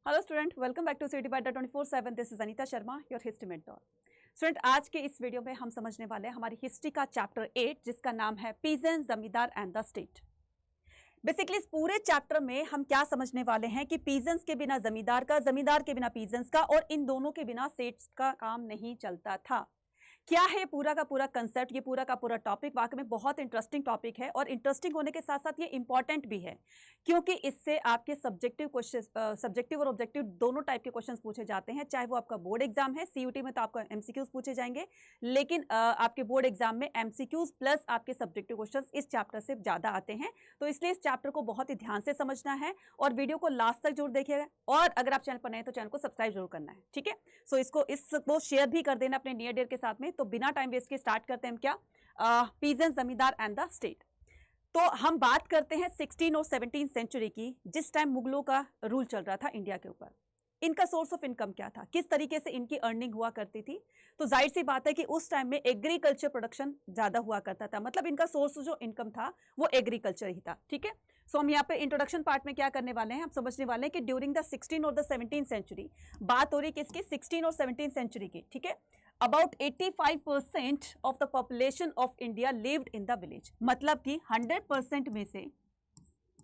Hello student, welcome back to city बाटा 24/7। This is Anita Sharma, your history mentor. Student, आज के इस वीडियो में हम समझने वाले हैं हमारी हिस्ट्री का चैप्टर 8, जिसका नाम है पीजेंट्स, जमींदार एंड द स्टेट। बेसिकली इस पूरे चैप्टर में हम क्या समझने वाले हैं कि पीजेंट्स के बिना जमींदार का, जमींदार के बिना पीजेंट्स का, और इन दोनों के बिना स्टेट्स का काम नहीं चलता था। क्या है पूरा का पूरा कंसेप्ट, ये पूरा का पूरा टॉपिक वाकई में बहुत इंटरेस्टिंग टॉपिक है, और इंटरेस्टिंग होने के साथ साथ ये इंपॉर्टेंट भी है, क्योंकि इससे आपके सब्जेक्टिव क्वेश्चन, सब्जेक्टिव और ऑब्जेक्टिव दोनों टाइप के क्वेश्चंस पूछे जाते हैं। चाहे वो आपका बोर्ड एग्जाम है, सीयूटी में तो आपको एमसीक्यूज पूछे जाएंगे, लेकिन आपके बोर्ड एग्जाम में एमसीक्यूज प्लस आपके सब्जेक्टिव क्वेश्चंस इस चैप्टर से ज्यादा आते हैं। तो इसलिए इस चैप्टर को बहुत ही ध्यान से समझना है और वीडियो को लास्ट तक जरूर देखिएगा। और अगर आप चैनल पर नए हैं तो चैनल को सब्सक्राइब जरूर करना है, ठीक है। सो इसको शेयर भी कर देना अपने नियर डियर के साथ में। तो बिना टाइम वेस्ट के स्टार्ट करते हैं हम क्या, पीजेंट्स, जमींदार एंड द स्टेट। तो हम बात करते हैं 16 और 17 सेंचुरी की, जिस टाइम मुगलों का रूल चल रहा था इंडिया के ऊपर। इनका सोर्स ऑफ इनकम क्या था, किस तरीके से इनकी अर्निंग हुआ करती थी। तो जाहिर सी बात है कि उस टाइम में एग्रीकल्चर प्रोडक्शन ज्यादा हुआ करता था, मतलब इनका सोर्स जो इनकम था वो एग्रीकल्चर ही था, ठीक है। सो हम यहाँ पे इंट्रोडक्शन पार्ट में क्या करने वाले हैं, हम समझने वाले हैं कि ड्यूरिंग द 16 और द 17 सेंचुरी, बात हो रही है किसकी, 16 और 17 सेंचुरी की, ठीक है। About 85% of the population of India lived in the village. मतलब कि 100% में से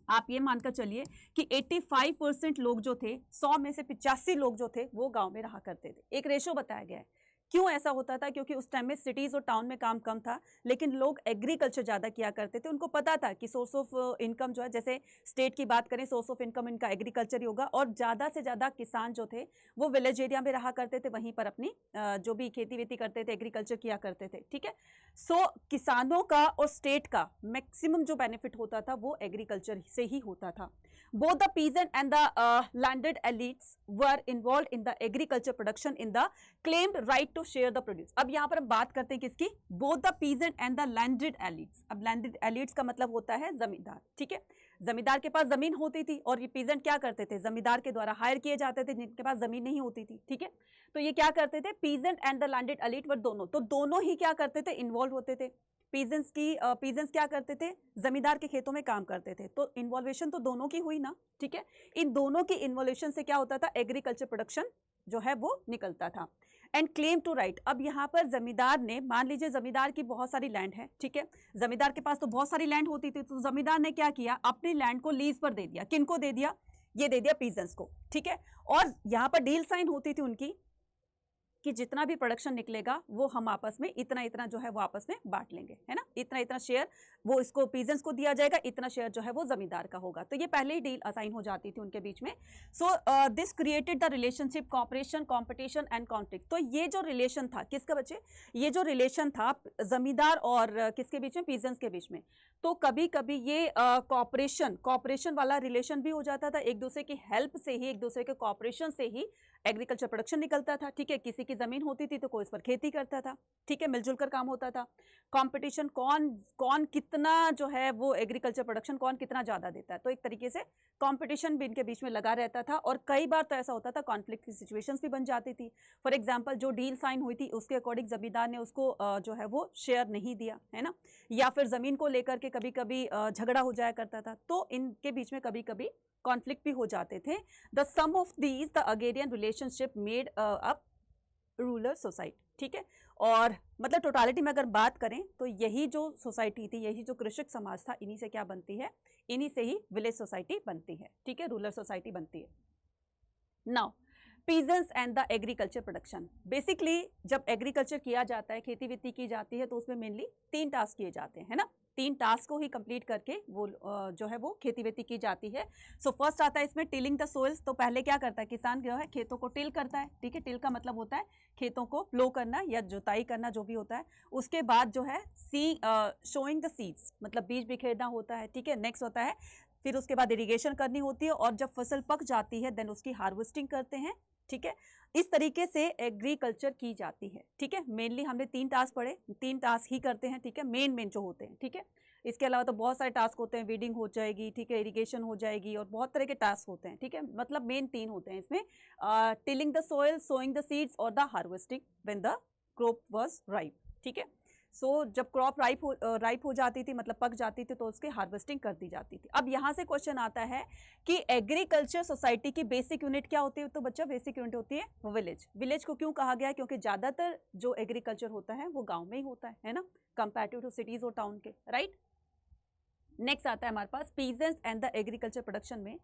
आप ये मानकर चलिए कि 85% लोग जो थे, 100 में से 85 लोग जो थे वो गांव में रहा करते थे। एक रेशो बताया गया है। क्यों ऐसा होता था, क्योंकि उस टाइम में सिटीज और टाउन में काम कम था, लेकिन लोग एग्रीकल्चर ज्यादा किया करते थे। उनको पता था कि सोर्स ऑफ इनकम जो है, जैसे स्टेट की बात करें, सोर्स ऑफ इनकम इनका एग्रीकल्चर ही होगा, और ज्यादा से ज्यादा किसान जो थे वो विलेज एरिया में रहा करते थे, वहीं पर अपनी जो भी खेती वेती करते थे, एग्रीकल्चर किया करते थे, ठीक है। सो किसानों का और स्टेट का मैक्सिमम जो बेनिफिट होता था वो एग्रीकल्चर से ही होता था। Both the peasant and the landed elites were involve in the agriculture production in the claimed right to share the produce. अब यहां पर हम बात करते हैं किसकी, both the peasant and the landed elites. अब लैंडेड एलिट्स का मतलब होता है जमींदार, ठीक है। जमींदार के पास जमीन होती थी, और ये पीजेंट क्या करते थे, जमींदार के द्वारा हायर किए जाते थे, जिनके पास जमीन नहीं होती थी, ठीक है। तो ये क्या करते थे, peasant and the landed elite were दोनों, तो दोनों ही क्या करते थे, इन्वॉल्व होते थे। पीजेंट्स क्या करते थे, जमींदार के खेतों में काम करते थे। तो इन्वॉल्वेशन तो दोनों की हुई ना, ठीक है। इन दोनों की इन्वॉल्वेशन से क्या होता था, एग्रीकल्चर प्रोडक्शन जो है वो निकलता था। एंड क्लेम टू राइट, अब यहाँ पर जमींदार ने, मान लीजिए जमींदार की बहुत सारी लैंड है, ठीक है। जमींदार के पास तो बहुत सारी लैंड होती थी, तो जमींदार ने क्या किया, अपनी लैंड को लीज पर दे दिया। किनको दे दिया, ये दे दिया पीजेंट्स को, ठीक है। और यहाँ पर डील साइन होती थी उनकी कि जितना भी प्रोडक्शन निकलेगा वो हम आपस में इतना इतना जो है वो आपस में बांट लेंगे, है ना। इतना इतना शेयर वो इसको पीजेंट्स को दिया जाएगा, इतना शेयर जो है वो जमींदार का होगा। तो ये पहले ही डील असाइन हो जाती थी उनके बीच में। So this created the relationship, cooperation, competition and conflict. तो ये जो रिलेशन था किसका बच्चे, ये जो रिलेशन था जमींदार और किसके बीच में, पीजेंट्स के बीच में। तो कभी कभी ये कॉपरेशन वाला रिलेशन भी हो जाता था, एक दूसरे की हेल्प से ही, एक दूसरे के कॉपरेशन से ही एग्रीकल्चर प्रोडक्शन निकलता था, ठीक है। किसी की जमीन होती थी तो कोई इस पर खेती करता था, ठीक है, मिलजुल कर काम होता था। कंपटीशन, कौन कितना जो है वो एग्रीकल्चर प्रोडक्शन कौन कितना ज्यादा देता है, तो एक तरीके से कंपटीशन भी इनके बीच में लगा रहता था। और कई बार तो ऐसा होता था कॉन्फ्लिक्ट की सिचुएशंस भी बन जाती थी। फॉर एग्जांपल, जो डील साइन हुई थी उसके अकॉर्डिंग जमींदार ने उसको जो है वो शेयर नहीं दिया, है ना, या फिर जमीन को लेकर के कभी कभी झगड़ा हो जाया करता था, तो इनके बीच में कभी कभी कॉन्फ्लिक्ट भी हो जाते थे। The sum of these the agrarian relationship made up rural society, ठीक है। और मतलब टोटालिटी में अगर बात करें तो यही जो सोसाइटी थी, यही जो कृषक समाज था, इन्हीं से क्या बनती है, इन्हीं से ही विलेज सोसाइटी बनती है, ठीक है, रूरल सोसाइटी बनती है। Now peasants and the agriculture production. Basically जब एग्रीकल्चर किया जाता है, खेती वेती की जाती है, तो उसमें मेनली 3 टास्क किए जाते हैं, है ना। 3 टास्क को ही कंप्लीट करके वो जो है वो खेती वेती की जाती है। सो फर्स्ट आता है इसमें टिलिंग द सोइल्स। तो पहले क्या करता है किसान, जो है खेतों को टिल करता है, ठीक है। टिल का मतलब होता है खेतों को प्लो करना या जुताई करना, जो भी होता है। उसके बाद जो है शोइंग द सीड्स, मतलब बीज बिखेरना होता है, ठीक है। नेक्स्ट होता है, फिर उसके बाद इरिगेशन करनी होती है, और जब फसल पक जाती है देन उसकी हार्वेस्टिंग करते हैं, ठीक है। इस तरीके से एग्रीकल्चर की जाती है, ठीक है। मेनली हमने 3 टास्क पढ़े, 3 टास्क ही करते हैं, ठीक है, मेन जो होते हैं, ठीक है। इसके अलावा तो बहुत सारे टास्क होते हैं, वीडिंग हो जाएगी, ठीक है, इरिगेशन हो जाएगी, और बहुत तरह के टास्क होते हैं, ठीक है। मतलब मेन 3 होते हैं इसमें, tilling the soil, sowing the seeds और the harvesting when the crop was ripe, ठीक है। सो जब क्रॉप राइप हो जाती थी, मतलब पक जाती थी, तो उसकी हार्वेस्टिंग कर दी जाती थी। अब यहाँ से क्वेश्चन आता है कि एग्रीकल्चर सोसाइटी की बेसिक यूनिट क्या होती है? तो बच्चा बेसिक यूनिट होती है विलेज। विलेज को क्यों कहा गया? क्योंकि ज्यादातर जो एग्रीकल्चर होता है वो गाँव में ही होता है ना, कंपेरेटिव टू सिटीज और टाउन के, राइट। नेक्स्ट आता है हमारे पास peasants and the agriculture production में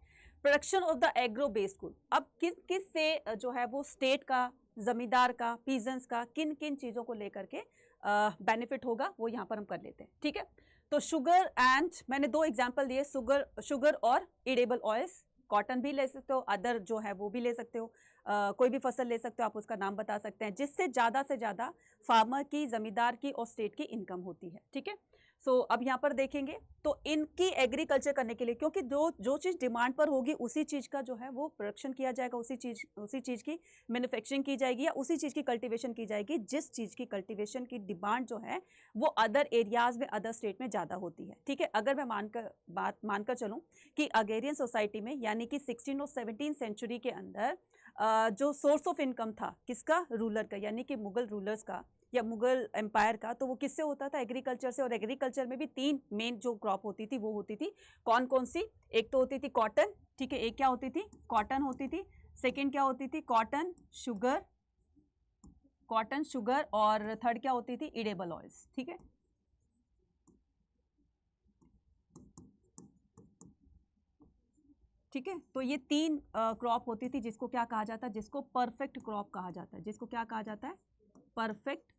production of the agro based food. अब किस से जो है वो स्टेट का, जमींदार का, पीजेंट्स का किन किन चीज़ों को लेकर के बेनिफिट होगा वो यहाँ पर हम कर लेते हैं, ठीक है। तो शुगर एंड, मैंने दो एग्जाम्पल दिए, शुगर और इडेबल ऑयल्स। कॉटन भी ले सकते हो, अदर जो है वो भी ले सकते हो, कोई भी फसल ले सकते हो, आप उसका नाम बता सकते हैं, जिससे ज़्यादा से ज़्यादा फार्मर की, जमींदार की और स्टेट की इनकम होती है, ठीक है। सो अब यहाँ पर देखेंगे तो इनकी एग्रीकल्चर करने के लिए, क्योंकि जो चीज़ डिमांड पर होगी उसी चीज़ का जो है वो प्रोडक्शन किया जाएगा, उसी चीज़ की मैन्युफैक्चरिंग की जाएगी या उसी चीज़ की कल्टीवेशन की जाएगी जिस चीज़ की कल्टीवेशन की डिमांड जो है वो अदर एरियाज में, अदर स्टेट में ज़्यादा होती है, ठीक है। अगर मैं मानकर चलूँ कि अगेरियन सोसाइटी में, यानी कि 16 और 17 सेंचुरी के अंदर जो सोर्स ऑफ इनकम था किसका? रूलर का, यानी कि मुगल रूलर्स का या मुगल एम्पायर का, तो वो किससे होता था? एग्रीकल्चर से। और एग्रीकल्चर में भी तीन मेन जो क्रॉप होती थी वो होती थी, कौन कौन सी? एक तो होती थी कॉटन, ठीक है, एक क्या होती थी? कॉटन होती थी। सेकंड क्या होती थी? कॉटन शुगर, और थर्ड क्या होती थी? इडेबल ऑयल्स, ठीक है। ठीक है, तो ये तीन क्रॉप होती थी, जिसको क्या कहा जाता है? जिसको परफेक्ट क्रॉप कहा जाता है। जिसको क्या कहा जाता है? परफेक्ट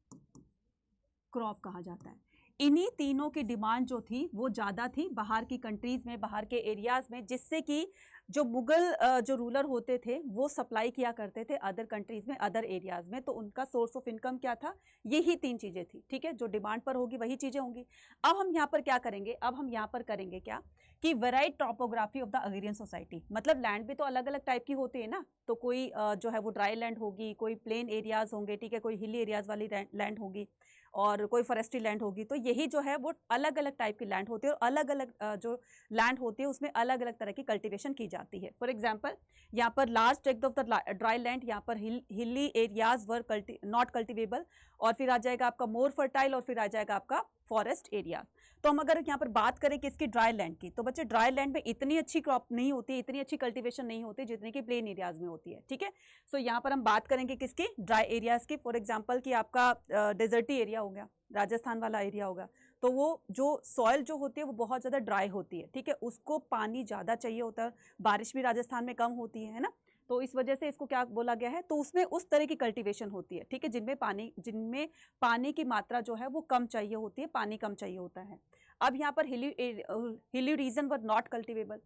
क्रॉप कहा जाता है। इन्हीं तीनों की डिमांड जो थी वो ज़्यादा थी बाहर की कंट्रीज़ में, बाहर के एरियाज़ में, जिससे कि जो मुगल जो रूलर होते थे वो सप्लाई किया करते थे अदर कंट्रीज़ में, अदर एरियाज़ में। तो उनका सोर्स ऑफ इनकम क्या था? यही तीन चीज़ें थी, ठीक है। जो डिमांड पर होगी वही चीज़ें होंगी। अब हम यहाँ पर क्या करेंगे? अब हम यहाँ पर करेंगे क्या कि varied topography of the agrarian society. मतलब लैंड भी तो अलग अलग टाइप की होती है ना, तो कोई जो है वो ड्राई लैंड होगी, कोई प्लेन एरियाज़ होंगे, ठीक है, कोई हिली एरियाज़ वाली लैंड होगी, और कोई फॉरेस्ट्री लैंड होगी। तो यही जो है वो अलग अलग टाइप की लैंड होती है, और अलग अलग जो लैंड होती है उसमें अलग अलग तरह की कल्टीवेशन की जाती है। फॉर एग्जांपल यहाँ पर large tract of the dry land, यहाँ पर hilly areas were not cultivable, और फिर आ जाएगा आपका मोर फर्टाइल, और फिर आ जाएगा आपका फॉरेस्ट एरिया। तो हम अगर यहाँ पर बात करें किसकी? ड्राई लैंड की, तो बच्चे ड्राई लैंड में इतनी अच्छी क्रॉप नहीं होती, इतनी अच्छी कल्टीवेशन नहीं होती जितनी कि प्लेन एरियाज में होती है, ठीक है। सो यहाँ पर हम बात करेंगे किसकी? ड्राई एरियाज की। फॉर एग्जाम्पल कि आपका डेजर्टी एरिया हो गया, राजस्थान वाला एरिया होगा, तो वो जो सॉइल जो होती है वो बहुत ज़्यादा ड्राई होती है, ठीक है, उसको पानी ज़्यादा चाहिए होता है, बारिश भी राजस्थान में कम होती है ना, तो इस वजह से इसको क्या बोला गया है? तो उसमें उस तरह की कल्टीवेशन होती है, ठीक है, जिनमें पानी की मात्रा जो है वो कम चाहिए होती है, पानी कम चाहिए होता है। अब यहाँ पर hilly region were not cultivable.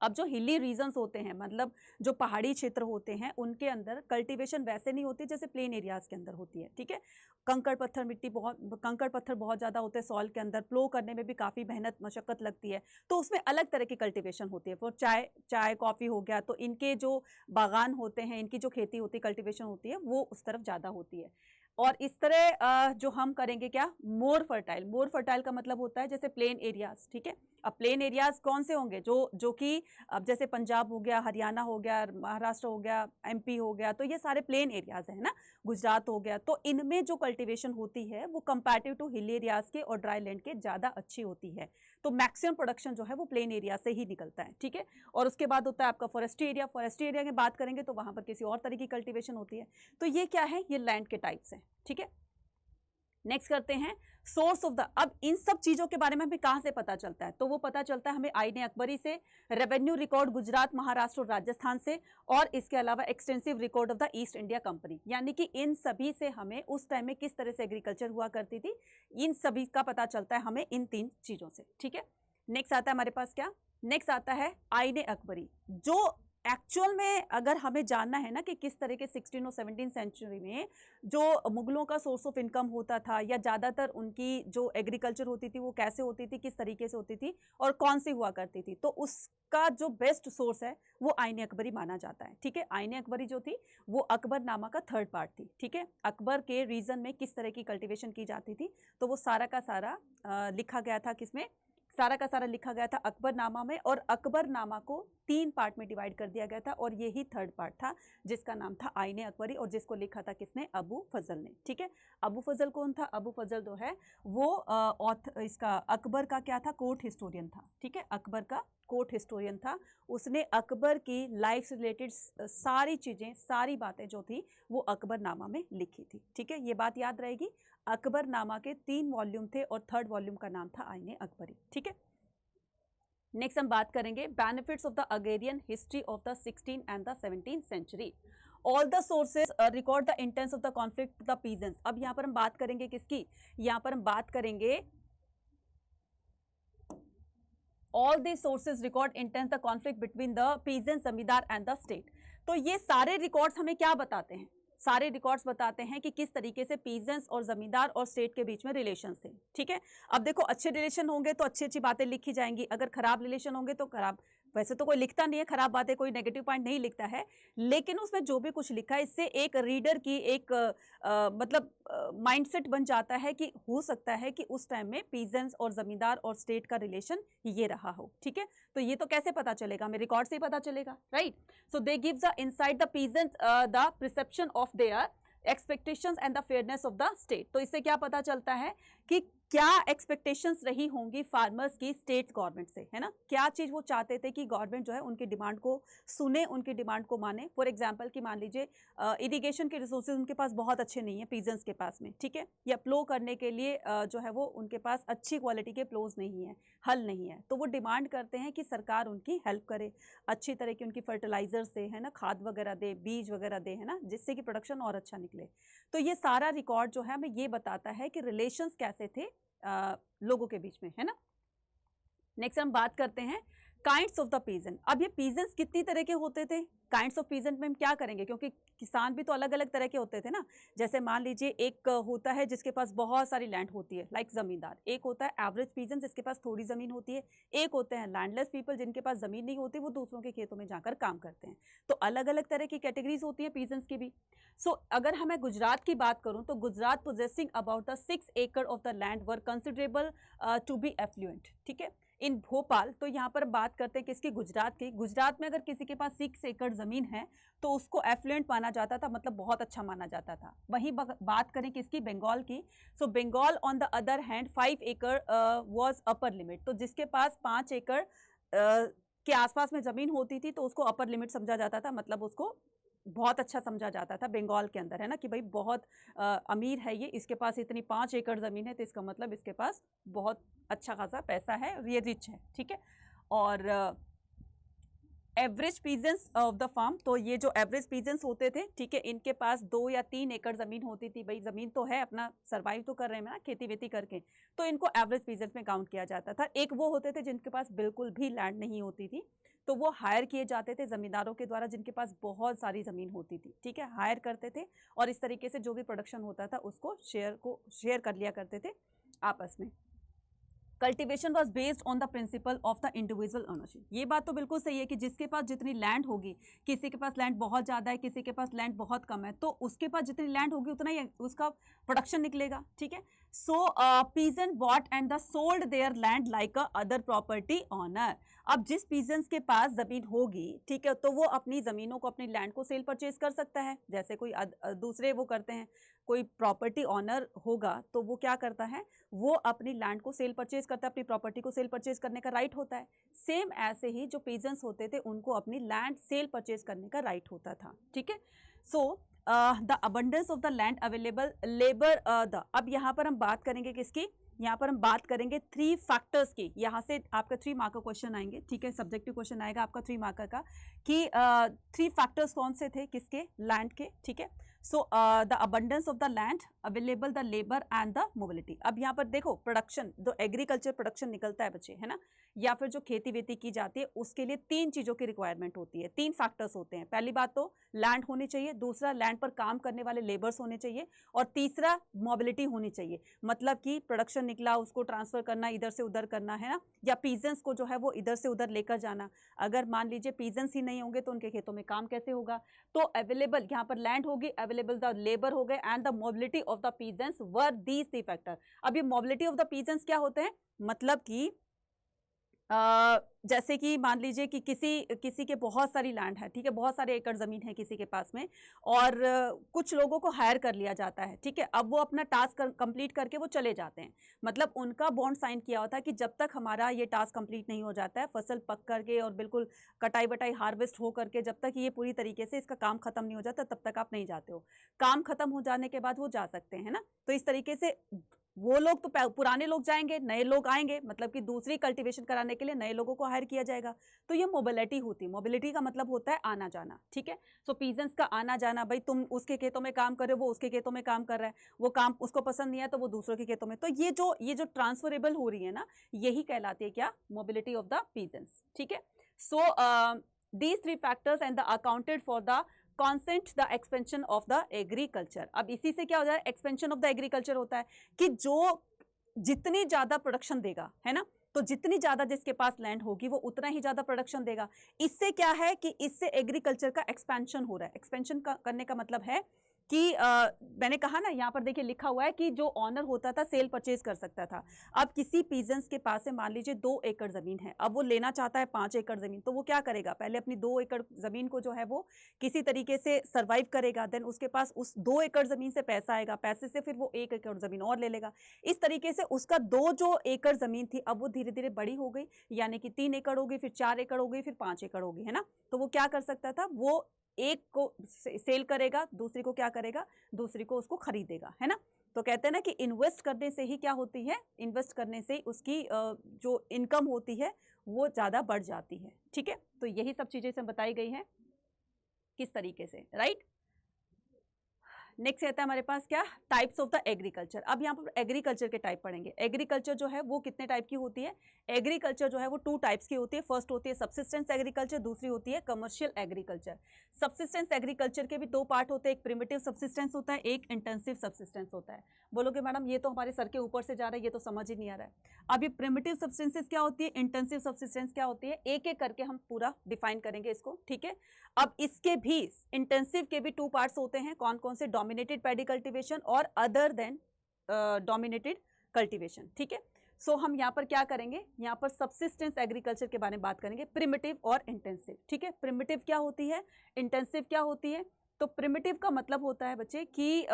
अब जो हिली रीजन्स होते हैं, मतलब जो पहाड़ी क्षेत्र होते हैं, उनके अंदर कल्टीवेशन वैसे नहीं होती जैसे प्लेन एरियाज के अंदर होती है, ठीक है। कंकड़ पत्थर बहुत ज़्यादा होते हैं सॉइल के अंदर, प्लो करने में भी काफ़ी मेहनत मशक्क़त लगती है, तो उसमें अलग तरह की कल्टीवेशन होती है। फिर चाय कॉफ़ी हो गया, तो इनके जो बागान होते हैं, इनकी जो खेती होती है, कल्टीवेशन होती है, वो उस तरफ ज़्यादा होती है। और इस तरह जो हम करेंगे क्या? मोर फर्टाइल का मतलब होता है जैसे प्लेन एरियाज, ठीक है। अब प्लेन एरियाज कौन से होंगे? जो कि अब जैसे पंजाब हो गया, हरियाणा हो गया, महाराष्ट्र हो गया, एमपी हो गया, तो ये सारे प्लेन एरियाज है ना, गुजरात हो गया। तो इनमें जो कल्टीवेशन होती है वो कंपैरेटिव टू हिल एरियाज के और ड्राई लैंड के ज़्यादा अच्छी होती है। तो मैक्सिमम प्रोडक्शन जो है वो प्लेन एरिया से ही निकलता है, ठीक है। और उसके बाद होता है आपका फॉरेस्ट्री एरिया की बात करेंगे तो वहाँ पर किसी और तरह की कल्टीवेशन होती है। तो ये क्या है? ये लैंड के टाइप्स हैं, ठीक है। नेक्स्ट करते हैं सोर्स ऑफ द। अब इन सब चीजों के बारे में हमें कहां से पता चलता है? तो वो पता चलता है हमें आईने अकबरी से, रेवेन्यू रिकॉर्ड गुजरात, महाराष्ट्र और राजस्थान से, और इसके अलावा extensive record of the east India company. यानी कि इन सभी से हमें उस टाइम में किस तरह से एग्रीकल्चर हुआ करती थी, इन सभी का पता चलता है हमें इन तीन चीजों से, ठीक है। नेक्स्ट आता है हमारे पास क्या? नेक्स्ट आता है आईने अकबरी, जो एक्चुअल में अगर हमें जानना है ना कि किस तरह के 16 और 17 सेंचुरी में जो मुगलों का सोर्स ऑफ इनकम होता था, या ज़्यादातर उनकी जो एग्रीकल्चर होती थी वो कैसे होती थी, किस तरीके से होती थी, और कौन सी हुआ करती थी, तो उसका जो बेस्ट सोर्स है वो आईने अकबरी माना जाता है, ठीक है। आईने अकबरी जो थी वो अकबरनामा का थर्ड पार्ट थी, ठीक है। अकबर के रीजन में किस तरह की कल्टिवेशन की जाती थी, तो वो सारा का सारा लिखा गया था किसमें? सारा का सारा लिखा गया था अकबरनामा में, और अकबरनामा को 3 पार्ट में डिवाइड कर दिया गया था, और यही 3rd पार्ट था जिसका नाम था आईने अकबरी, और जिसको लिखा था किसने? अबू फजल ने। ठीक है, अबू फजल कौन था? अबू फजल जो है वो इसका अकबर का क्या था? कोर्ट हिस्टोरियन था। ठीक है, अकबर का कोर्ट हिस्टोरियन था। उसने अकबर की लाइफ से रिलेटेड सारी चीज़ें, सारी बातें जो थी वो अकबरनामा में लिखी थी। ठीक है, ये बात याद रहेगी। अकबरनामा के 3 वॉल्यूम थे और 3rd वॉल्यूम का नाम था आईने अकबरी। ठीक है, नेक्स्ट हम बात करेंगे benefits of the agrarian history of the 16th and the 17th century. All the sources record the intense of the conflict the peasants. अब यहाँ पर हम बात करेंगे किसकी? यहाँ पर हम बात करेंगे all these sources record intense the conflict between the peasants, जमींदार एंड द स्टेट। तो ये सारे रिकॉर्ड्स हमें क्या बताते हैं? सारे रिकॉर्ड्स बताते हैं कि किस तरीके से पीजेंट्स और जमींदार और स्टेट के बीच में रिलेशंस थे। ठीक है, अब देखो अच्छे रिलेशन होंगे तो अच्छी अच्छी बातें लिखी जाएंगी, अगर खराब रिलेशन होंगे तो खराब। वैसे तो कोई लिखता नहीं है खराब बातें, कोई नेगेटिव पॉइंट नहीं लिखता है, लेकिन उसमें जो भी कुछ लिखा है इससे एक रीडर की एक मतलब माइंडसेट बन जाता है कि हो सकता है कि उस टाइम में पीजेंट्स और जमींदार और स्टेट का रिलेशन ये रहा हो। ठीक है, तो ये तो कैसे पता चलेगा? हमें रिकॉर्ड से ही पता चलेगा, right? So they gives the insight the peasants the perception of their expectations and the fairness of the state. तो इससे क्या पता चलता है कि क्या एक्सपेक्टेशंस रही होंगी फार्मर्स की स्टेट गवर्नमेंट से, है ना? क्या चीज वो चाहते थे कि गवर्नमेंट जो है उनकी डिमांड को सुने, उनकी डिमांड को माने। फॉर एग्जांपल कि मान लीजिए इरिगेशन के रिसोर्सेज उनके पास बहुत अच्छे नहीं है पीजेंट्स के पास में, ठीक है, या प्लो करने के लिए जो है वो उनके पास अच्छी क्वालिटी के प्लोज नहीं है, हल नहीं है, तो वो डिमांड करते हैं कि सरकार उनकी हेल्प करे, अच्छी तरह की उनकी फर्टिलाइजर्स दे, है ना, खाद वगैरह दे, बीज वगैरह दे, है ना, जिससे कि प्रोडक्शन और अच्छा निकले। तो ये सारा रिकॉर्ड जो है हमें ये बताता है कि रिलेशंस कैसे थे लोगों के बीच में, है ना। नेक्स्ट हम बात करते हैं काइंड्स ऑफ द पीजेंट। अब ये पीजेंट्स कितनी तरह के होते थे? काइंड्स ऑफ पीजेंट में हम क्या करेंगे, क्योंकि किसान भी तो अलग अलग तरह के होते थे ना। जैसे मान लीजिए एक होता है जिसके पास बहुत सारी लैंड होती है, लाइक जमींदार। एक होता है एवरेज पीजेंट जिसके पास थोड़ी जमीन होती है। एक होते हैं लैंडलेस पीपल जिनके पास जमीन नहीं होती, वो दूसरों के खेतों में जाकर काम करते हैं। तो अलग अलग तरह की कैटेगरीज होती है पीजेंट्स की भी। सो अगर हमें गुजरात की बात करूं तो गुजरात पोजेसिंग अबाउट द 6 एकड़ of the land were considerable to be affluent. ठीक है, इन भोपाल, तो यहाँ पर बात करते हैं किसकी? गुजरात की। गुजरात में अगर किसी के पास 6 एकड़ जमीन है तो उसको एफ्लुएंट माना जाता था, मतलब बहुत अच्छा माना जाता था। वहीं बात करें किसकी? बंगाल की। So Bengal on the other hand 5 acre was upper limit. तो जिसके पास 5 एकड़ के आसपास में जमीन होती थी तो उसको अपर लिमिट समझा जाता था, मतलब उसको बहुत अच्छा समझा जाता था बंगाल के अंदर, है ना, कि भाई बहुत अमीर है ये, इसके पास इतनी 5 एकड़ ज़मीन है तो इसका मतलब इसके पास बहुत अच्छा खासा पैसा है, ये रिच है। ठीक है, और average peasants of the farm, तो ये जो एवरेज पीजेंट्स होते थे, ठीक है, इनके पास 2 या 3 एकड़ ज़मीन होती थी। भाई ज़मीन तो है, अपना सर्वाइव तो कर रहे हैं ना खेती वेती करके, तो इनको एवरेज पीजेंट्स में काउंट किया जाता था। एक वो होते थे जिनके पास बिल्कुल भी लैंड नहीं होती थी, तो वो हायर किए जाते थे जमींदारों के द्वारा जिनके पास बहुत सारी ज़मीन होती थी। ठीक है, हायर करते थे और इस तरीके से जो भी प्रोडक्शन होता था उसको शेयर कर लिया करते थे आपस में। Cultivation was based on the principle of the individual ownership. ये बात तो बिल्कुल सही है कि जिसके पास जितनी लैंड होगी, किसी के पास लैंड बहुत ज़्यादा है, किसी के पास लैंड बहुत कम है, तो उसके पास जितनी लैंड होगी उतना ही उसका प्रोडक्शन निकलेगा। ठीक है, so peasant bought and the sold their land like a other property owner. अब जिस पीजेंट्स के पास ज़मीन होगी, ठीक है, तो वो अपनी ज़मीनों को, अपनी लैंड को सेल परचेज कर सकता है, जैसे कोई दूसरे वो करते हैं। कोई प्रॉपर्टी ऑनर होगा तो वो क्या करता है, वो अपनी लैंड को सेल परचेज करता है, अपनी प्रॉपर्टी को सेल परचेज करने का राइट होता है। सेम ऐसे ही जो पीजेंट्स होते थे उनको अपनी लैंड सेल परचेज करने का राइट होता था। ठीक है, so the abundance of the land available labour the. अब यहाँ पर हम बात करेंगे किसकी? यहाँ पर हम बात करेंगे 3 फैक्टर्स की। यहाँ से आपका 3 मार्क का क्वेश्चन आएंगे। ठीक है, सब्जेक्टिव क्वेश्चन आएगा आपका 3 मार्क का कि 3 फैक्टर्स कौन से थे किसके? लैंड के। ठीक है, so the abundance of the land available, the labour and the mobility. अब यहाँ पर देखो प्रोडक्शन, जो एग्रीकल्चर प्रोडक्शन निकलता है बच्चे, है ना, या फिर जो खेती वेती की जाती है, उसके लिए 3 चीज़ों की रिक्वायरमेंट होती है, 3 फैक्टर्स होते हैं। पहली बात तो लैंड होनी चाहिए, दूसरा लैंड पर काम करने वाले लेबर्स होने चाहिए, और तीसरा मोबिलिटी होनी चाहिए, मतलब कि प्रोडक्शन निकला उसको ट्रांसफर करना, इधर से उधर करना, है ना, या पीजेंट्स को जो है वो इधर से उधर लेकर जाना। अगर मान लीजिए पीजेंट्स ही नहीं होंगे तो उनके खेतों में काम कैसे होगा? तो अवेलेबल यहाँ पर लैंड होगी, अवेलेबल द लेबर हो गए, and the mobility of the peasants were these 3 factor. अब ये मोबिलिटी ऑफ द पीजेंट्स क्या होते हैं? मतलब कि जैसे कि मान लीजिए कि किसी के बहुत सारी लैंड है, ठीक है, बहुत सारे एकड़ ज़मीन है किसी के पास में, और कुछ लोगों को हायर कर लिया जाता है, ठीक है। अब वो अपना टास्क कंप्लीट करके वो चले जाते हैं, मतलब उनका बॉन्ड साइन किया होता है कि जब तक हमारा ये टास्क कंप्लीट नहीं हो जाता है, फसल पक करके और बिल्कुल कटाई बटाई हार्वेस्ट हो करके, जब तक ये पूरी तरीके से इसका काम खत्म नहीं हो जाता तब तक आप नहीं जाते हो। काम खत्म हो जाने के बाद वो जा सकते हैं ना। तो इस तरीके से वो लोग तो पुराने लोग जाएंगे, नए लोग आएंगे, मतलब कि दूसरी कल्टीवेशन कराने के लिए नए लोगों को हायर किया जाएगा। तो ये मोबिलिटी होती है। मोबिलिटी का मतलब होता है आना जाना, ठीक है। सो पीजेंट्स का आना जाना, भाई तुम उसके खेतों में काम कर रहे हो, वो उसके खेतों में काम कर रहा है, वो काम उसको पसंद नहीं है तो वो दूसरों के खेतों में, तो ये जो ट्रांसफरेबल हो रही है ना, यही कहलाती है क्या, मोबिलिटी ऑफ द पीजेंट्स, ठीक है। सो these three factors and the accounted for the constant the expansion of the agriculture। अब इसी से क्या हो जाए, एक्सपेंशन ऑफ द एग्रीकल्चर होता है कि जो जितनी ज्यादा प्रोडक्शन देगा, है ना, तो जितनी ज्यादा जिसके पास लैंड होगी वो उतना ही ज्यादा प्रोडक्शन देगा। इससे क्या है कि इससे एग्रीकल्चर का एक्सपेंशन हो रहा है। एक्सपेंशन करने का मतलब है कि मैंने कहा ना, यहाँ पर देखिए लिखा हुआ है कि जो ऑनर होता था सेल परचेज कर सकता था। अब किसी पीजेंट्स के पास है, मान लीजिए 2 एकड़ जमीन है, अब वो लेना चाहता है 5 एकड़ जमीन, तो वो क्या करेगा, पहले अपनी 2 एकड़ जमीन को जो है वो किसी तरीके से सर्वाइव करेगा, देन उसके पास उस 2 एकड़ जमीन से पैसा आएगा, पैसे से फिर वो 1 एकड़ जमीन और ले लेगा। इस तरीके से उसका 2 जो एकड़ जमीन थी अब वो धीरे धीरे बड़ी हो गई, यानी कि 3 एकड़ हो गई, फिर 4 एकड़ हो गई, फिर 5 एकड़ हो गई, है ना। तो वो क्या कर सकता था, वो एक को सेल करेगा, दूसरी को क्या करेगा, दूसरी को उसको खरीदेगा, है ना। तो कहते हैं ना कि इन्वेस्ट करने से ही क्या होती है, इन्वेस्ट करने से उसकी जो इनकम होती है वो ज़्यादा बढ़ जाती है, ठीक है। तो यही सब चीज़ें इसमें बताई गई हैं किस तरीके से, राइट। नेक्स्ट रहता है हमारे पास क्या, टाइप्स ऑफ द एग्रीकल्चर। अब यहाँ पर एग्रीकल्चर के टाइप पढ़ेंगे। एग्रीकल्चर जो है वो कितने टाइप की होती है, एग्रीकल्चर जो है वो 2 टाइप्स की होती है। फर्स्ट होती है सबसिस्टेंस एग्रीकल्चर, दूसरी होती है कमर्शियल एग्रीकल्चर। सबसिस्टेंस एग्रीकल्चर के भी 2 पार्ट होते हैं, एक प्रिमिटिव सबसिस्टेंस होता है, एक इंटेंसिव सबसिस्टेंस होता है। बोलोगे मैडम ये तो हमारे सर के ऊपर से जा रहा है, ये तो समझ ही नहीं आ रहा है। अब ये प्रिमिटिव सब्सटेंसेस क्या होती है, इंटेंसिव सब्सटेंस क्या होती है, एक एक करके हम पूरा डिफाइन करेंगे इसको, ठीक है। अब इसके भी इंटेंसिव के भी 2 पार्ट्स होते हैं, कौन कौन से, डोमिनेटेड पैडी कल्टीवेशन और अदर देन डोमिनेटेड कल्टीवेशन, ठीक है। सो हम यहाँ पर क्या करेंगे, यहाँ पर सबसिस्टेंस एग्रीकल्चर के बारे में बात करेंगे, प्रिमिटिव और इंटेंसिव, ठीक है। प्रिमिटिव क्या होती है, इंटेंसिव क्या होती है। तो प्रिमिटिव का मतलब होता है बच्चे कि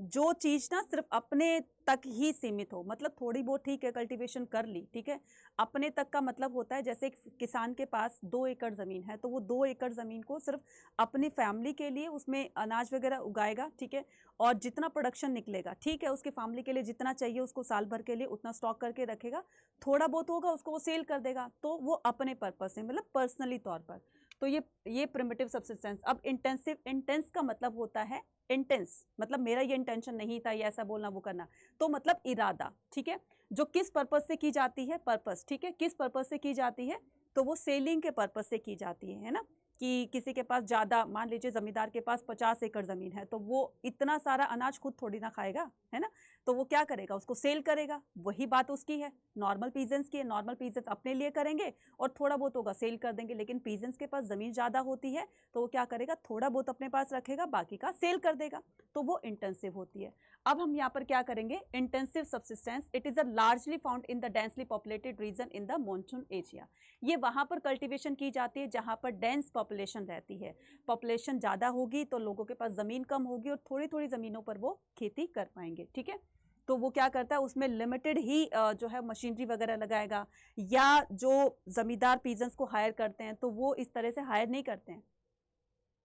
जो चीज़ ना सिर्फ अपने तक ही सीमित हो, मतलब थोड़ी बहुत ठीक है कल्टीवेशन कर ली, ठीक है, अपने तक का मतलब होता है जैसे एक किसान के पास 2 एकड़ ज़मीन है तो वो 2 एकड़ ज़मीन को सिर्फ अपनी फैमिली के लिए उसमें अनाज वगैरह उगाएगा, ठीक है, और जितना प्रोडक्शन निकलेगा, ठीक है, उसके फैमिली के लिए जितना चाहिए उसको साल भर के लिए उतना स्टॉक करके रखेगा, थोड़ा बहुत होगा उसको वो सेल कर देगा, तो वो अपने पर्पज से, मतलब पर्सनली तौर पर। तो ये प्रिमिटिव सबसिस्टेंस। अब इंटेंसिव, इंटेंस का मतलब होता है, इंटेंस मतलब मेरा ये इंटेंशन नहीं था ये ऐसा बोलना वो करना, तो मतलब इरादा, ठीक है, जो किस पर्पज से की जाती है, पर्पस, ठीक है, किस पर्पज से की जाती है, तो वो सेलिंग के पर्पज से की जाती है ना। कि किसी के पास ज़्यादा, मान लीजिए ज़मींदार के पास 50 एकड़ ज़मीन है तो वो इतना सारा अनाज खुद थोड़ी ना खाएगा, है ना, तो वो क्या करेगा, उसको सेल करेगा। वही बात उसकी है, नॉर्मल पीजेंट्स की है, नॉर्मल पीजेंट्स अपने लिए करेंगे और थोड़ा बहुत होगा सेल कर देंगे, लेकिन पीजेंट्स के पास ज़मीन ज़्यादा होती है तो वो क्या करेगा, थोड़ा बहुत अपने पास रखेगा, बाकी का सेल कर देगा, तो वो इंटेंसिव होती है। अब हम यहाँ पर क्या करेंगे, intensive subsistence, it is a largely found in the densely populated region in the monsoon area. ये वहाँ पर कल्टीवेशन की जाती है जहाँ पर डेंस पॉपुलेशन रहती है, पॉपुलेशन ज़्यादा होगी तो लोगों के पास ज़मीन कम होगी और थोड़ी थोड़ी ज़मीनों पर वो खेती कर पाएंगे, ठीक है। तो वो क्या करता है, उसमें लिमिटेड ही जो है मशीनरी वगैरह लगाएगा, या जो ज़मींदार पीजेंट्स को हायर करते हैं तो वो इस तरह से हायर नहीं करते हैं,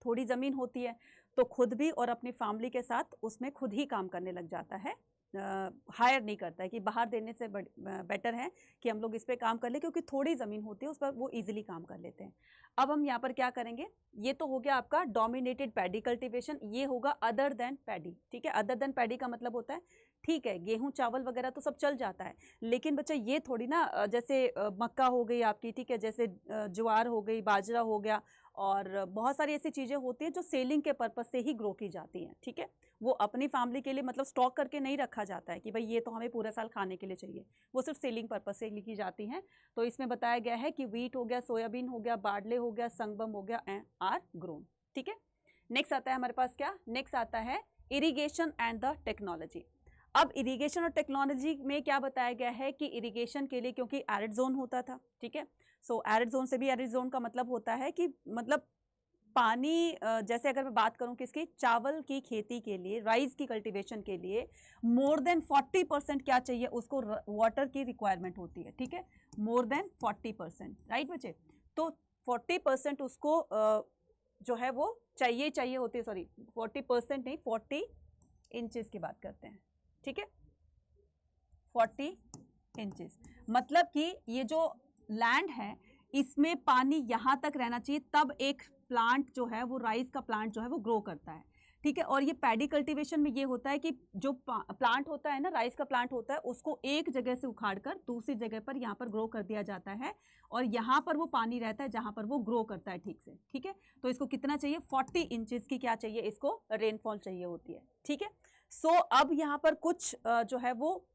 थोड़ी ज़मीन होती है तो खुद भी और अपनी फैमिली के साथ उसमें खुद ही काम करने लग जाता है, हायर नहीं करता है कि बाहर देने से बेटर है कि हम लोग इस पे काम कर ले, क्योंकि थोड़ी ज़मीन होती है उस पर वो इजीली काम कर लेते हैं। अब हम यहाँ पर क्या करेंगे, ये तो हो गया आपका डोमिनेटेड पैडी कल्टीवेशन, ये होगा अदर देन पैडी, ठीक है। अदर देन पैडी का मतलब होता है, ठीक है, गेहूं चावल वगैरह तो सब चल जाता है, लेकिन बच्चा ये थोड़ी ना जैसे मक्का हो गई आपकी, ठीक है, जैसे ज्वार हो गई, बाजरा हो गया, और बहुत सारी ऐसी चीज़ें होती हैं जो सेलिंग के पर्पज से ही ग्रो की जाती हैं, ठीक है। वो अपनी फैमिली के लिए मतलब स्टॉक करके नहीं रखा जाता है कि भाई ये तो हमें पूरा साल खाने के लिए चाहिए, वो सिर्फ सेलिंग पर्पज से लिखी जाती हैं। तो इसमें बताया गया है कि वीट हो गया, सोयाबीन हो गया, बार्ले हो गया, संगम हो गया, आर ग्रोन, ठीक है। नेक्स्ट आता है हमारे पास क्या, नेक्स्ट आता है इरिगेशन एंड द टेक्नोलॉजी। अब इरिगेशन और टेक्नोलॉजी में क्या बताया गया है कि इरिगेशन के लिए, क्योंकि एरिड जोन होता था, ठीक है, सो एरिड जोन से भी, एरिड जोन का मतलब होता है कि मतलब पानी, जैसे अगर मैं बात करूं किसकी, चावल की खेती के लिए, राइस की कल्टीवेशन के लिए मोर देन 40% क्या चाहिए उसको, वाटर की रिक्वायरमेंट होती है, ठीक है, मोर देन 40%, राइट बच्चे। तो 40% उसको जो है वो चाहिए होती है, सॉरी 40% नहीं, 40 इंचेस की बात करते हैं, ठीक है, 40 इंचेस, मतलब कि ये जो लैंड है इसमें पानी यहां तक रहना चाहिए, तब एक प्लांट जो है वो, राइस का प्लांट जो है वो ग्रो करता है, ठीक है। और ये पैडी कल्टीवेशन में ये होता है कि जो प्लांट होता है ना, राइस का प्लांट होता है, उसको एक जगह से उखाड़कर दूसरी जगह पर यहाँ पर ग्रो कर दिया जाता है, और यहाँ पर वो पानी रहता है जहाँ पर वो ग्रो करता है, ठीक से, ठीक है। तो इसको कितना चाहिए, 40 इंचेस की क्या चाहिए, इसको रेनफॉल चाहिए होती है, ठीक है। सो अब यहाँ पर कुछ जो है वो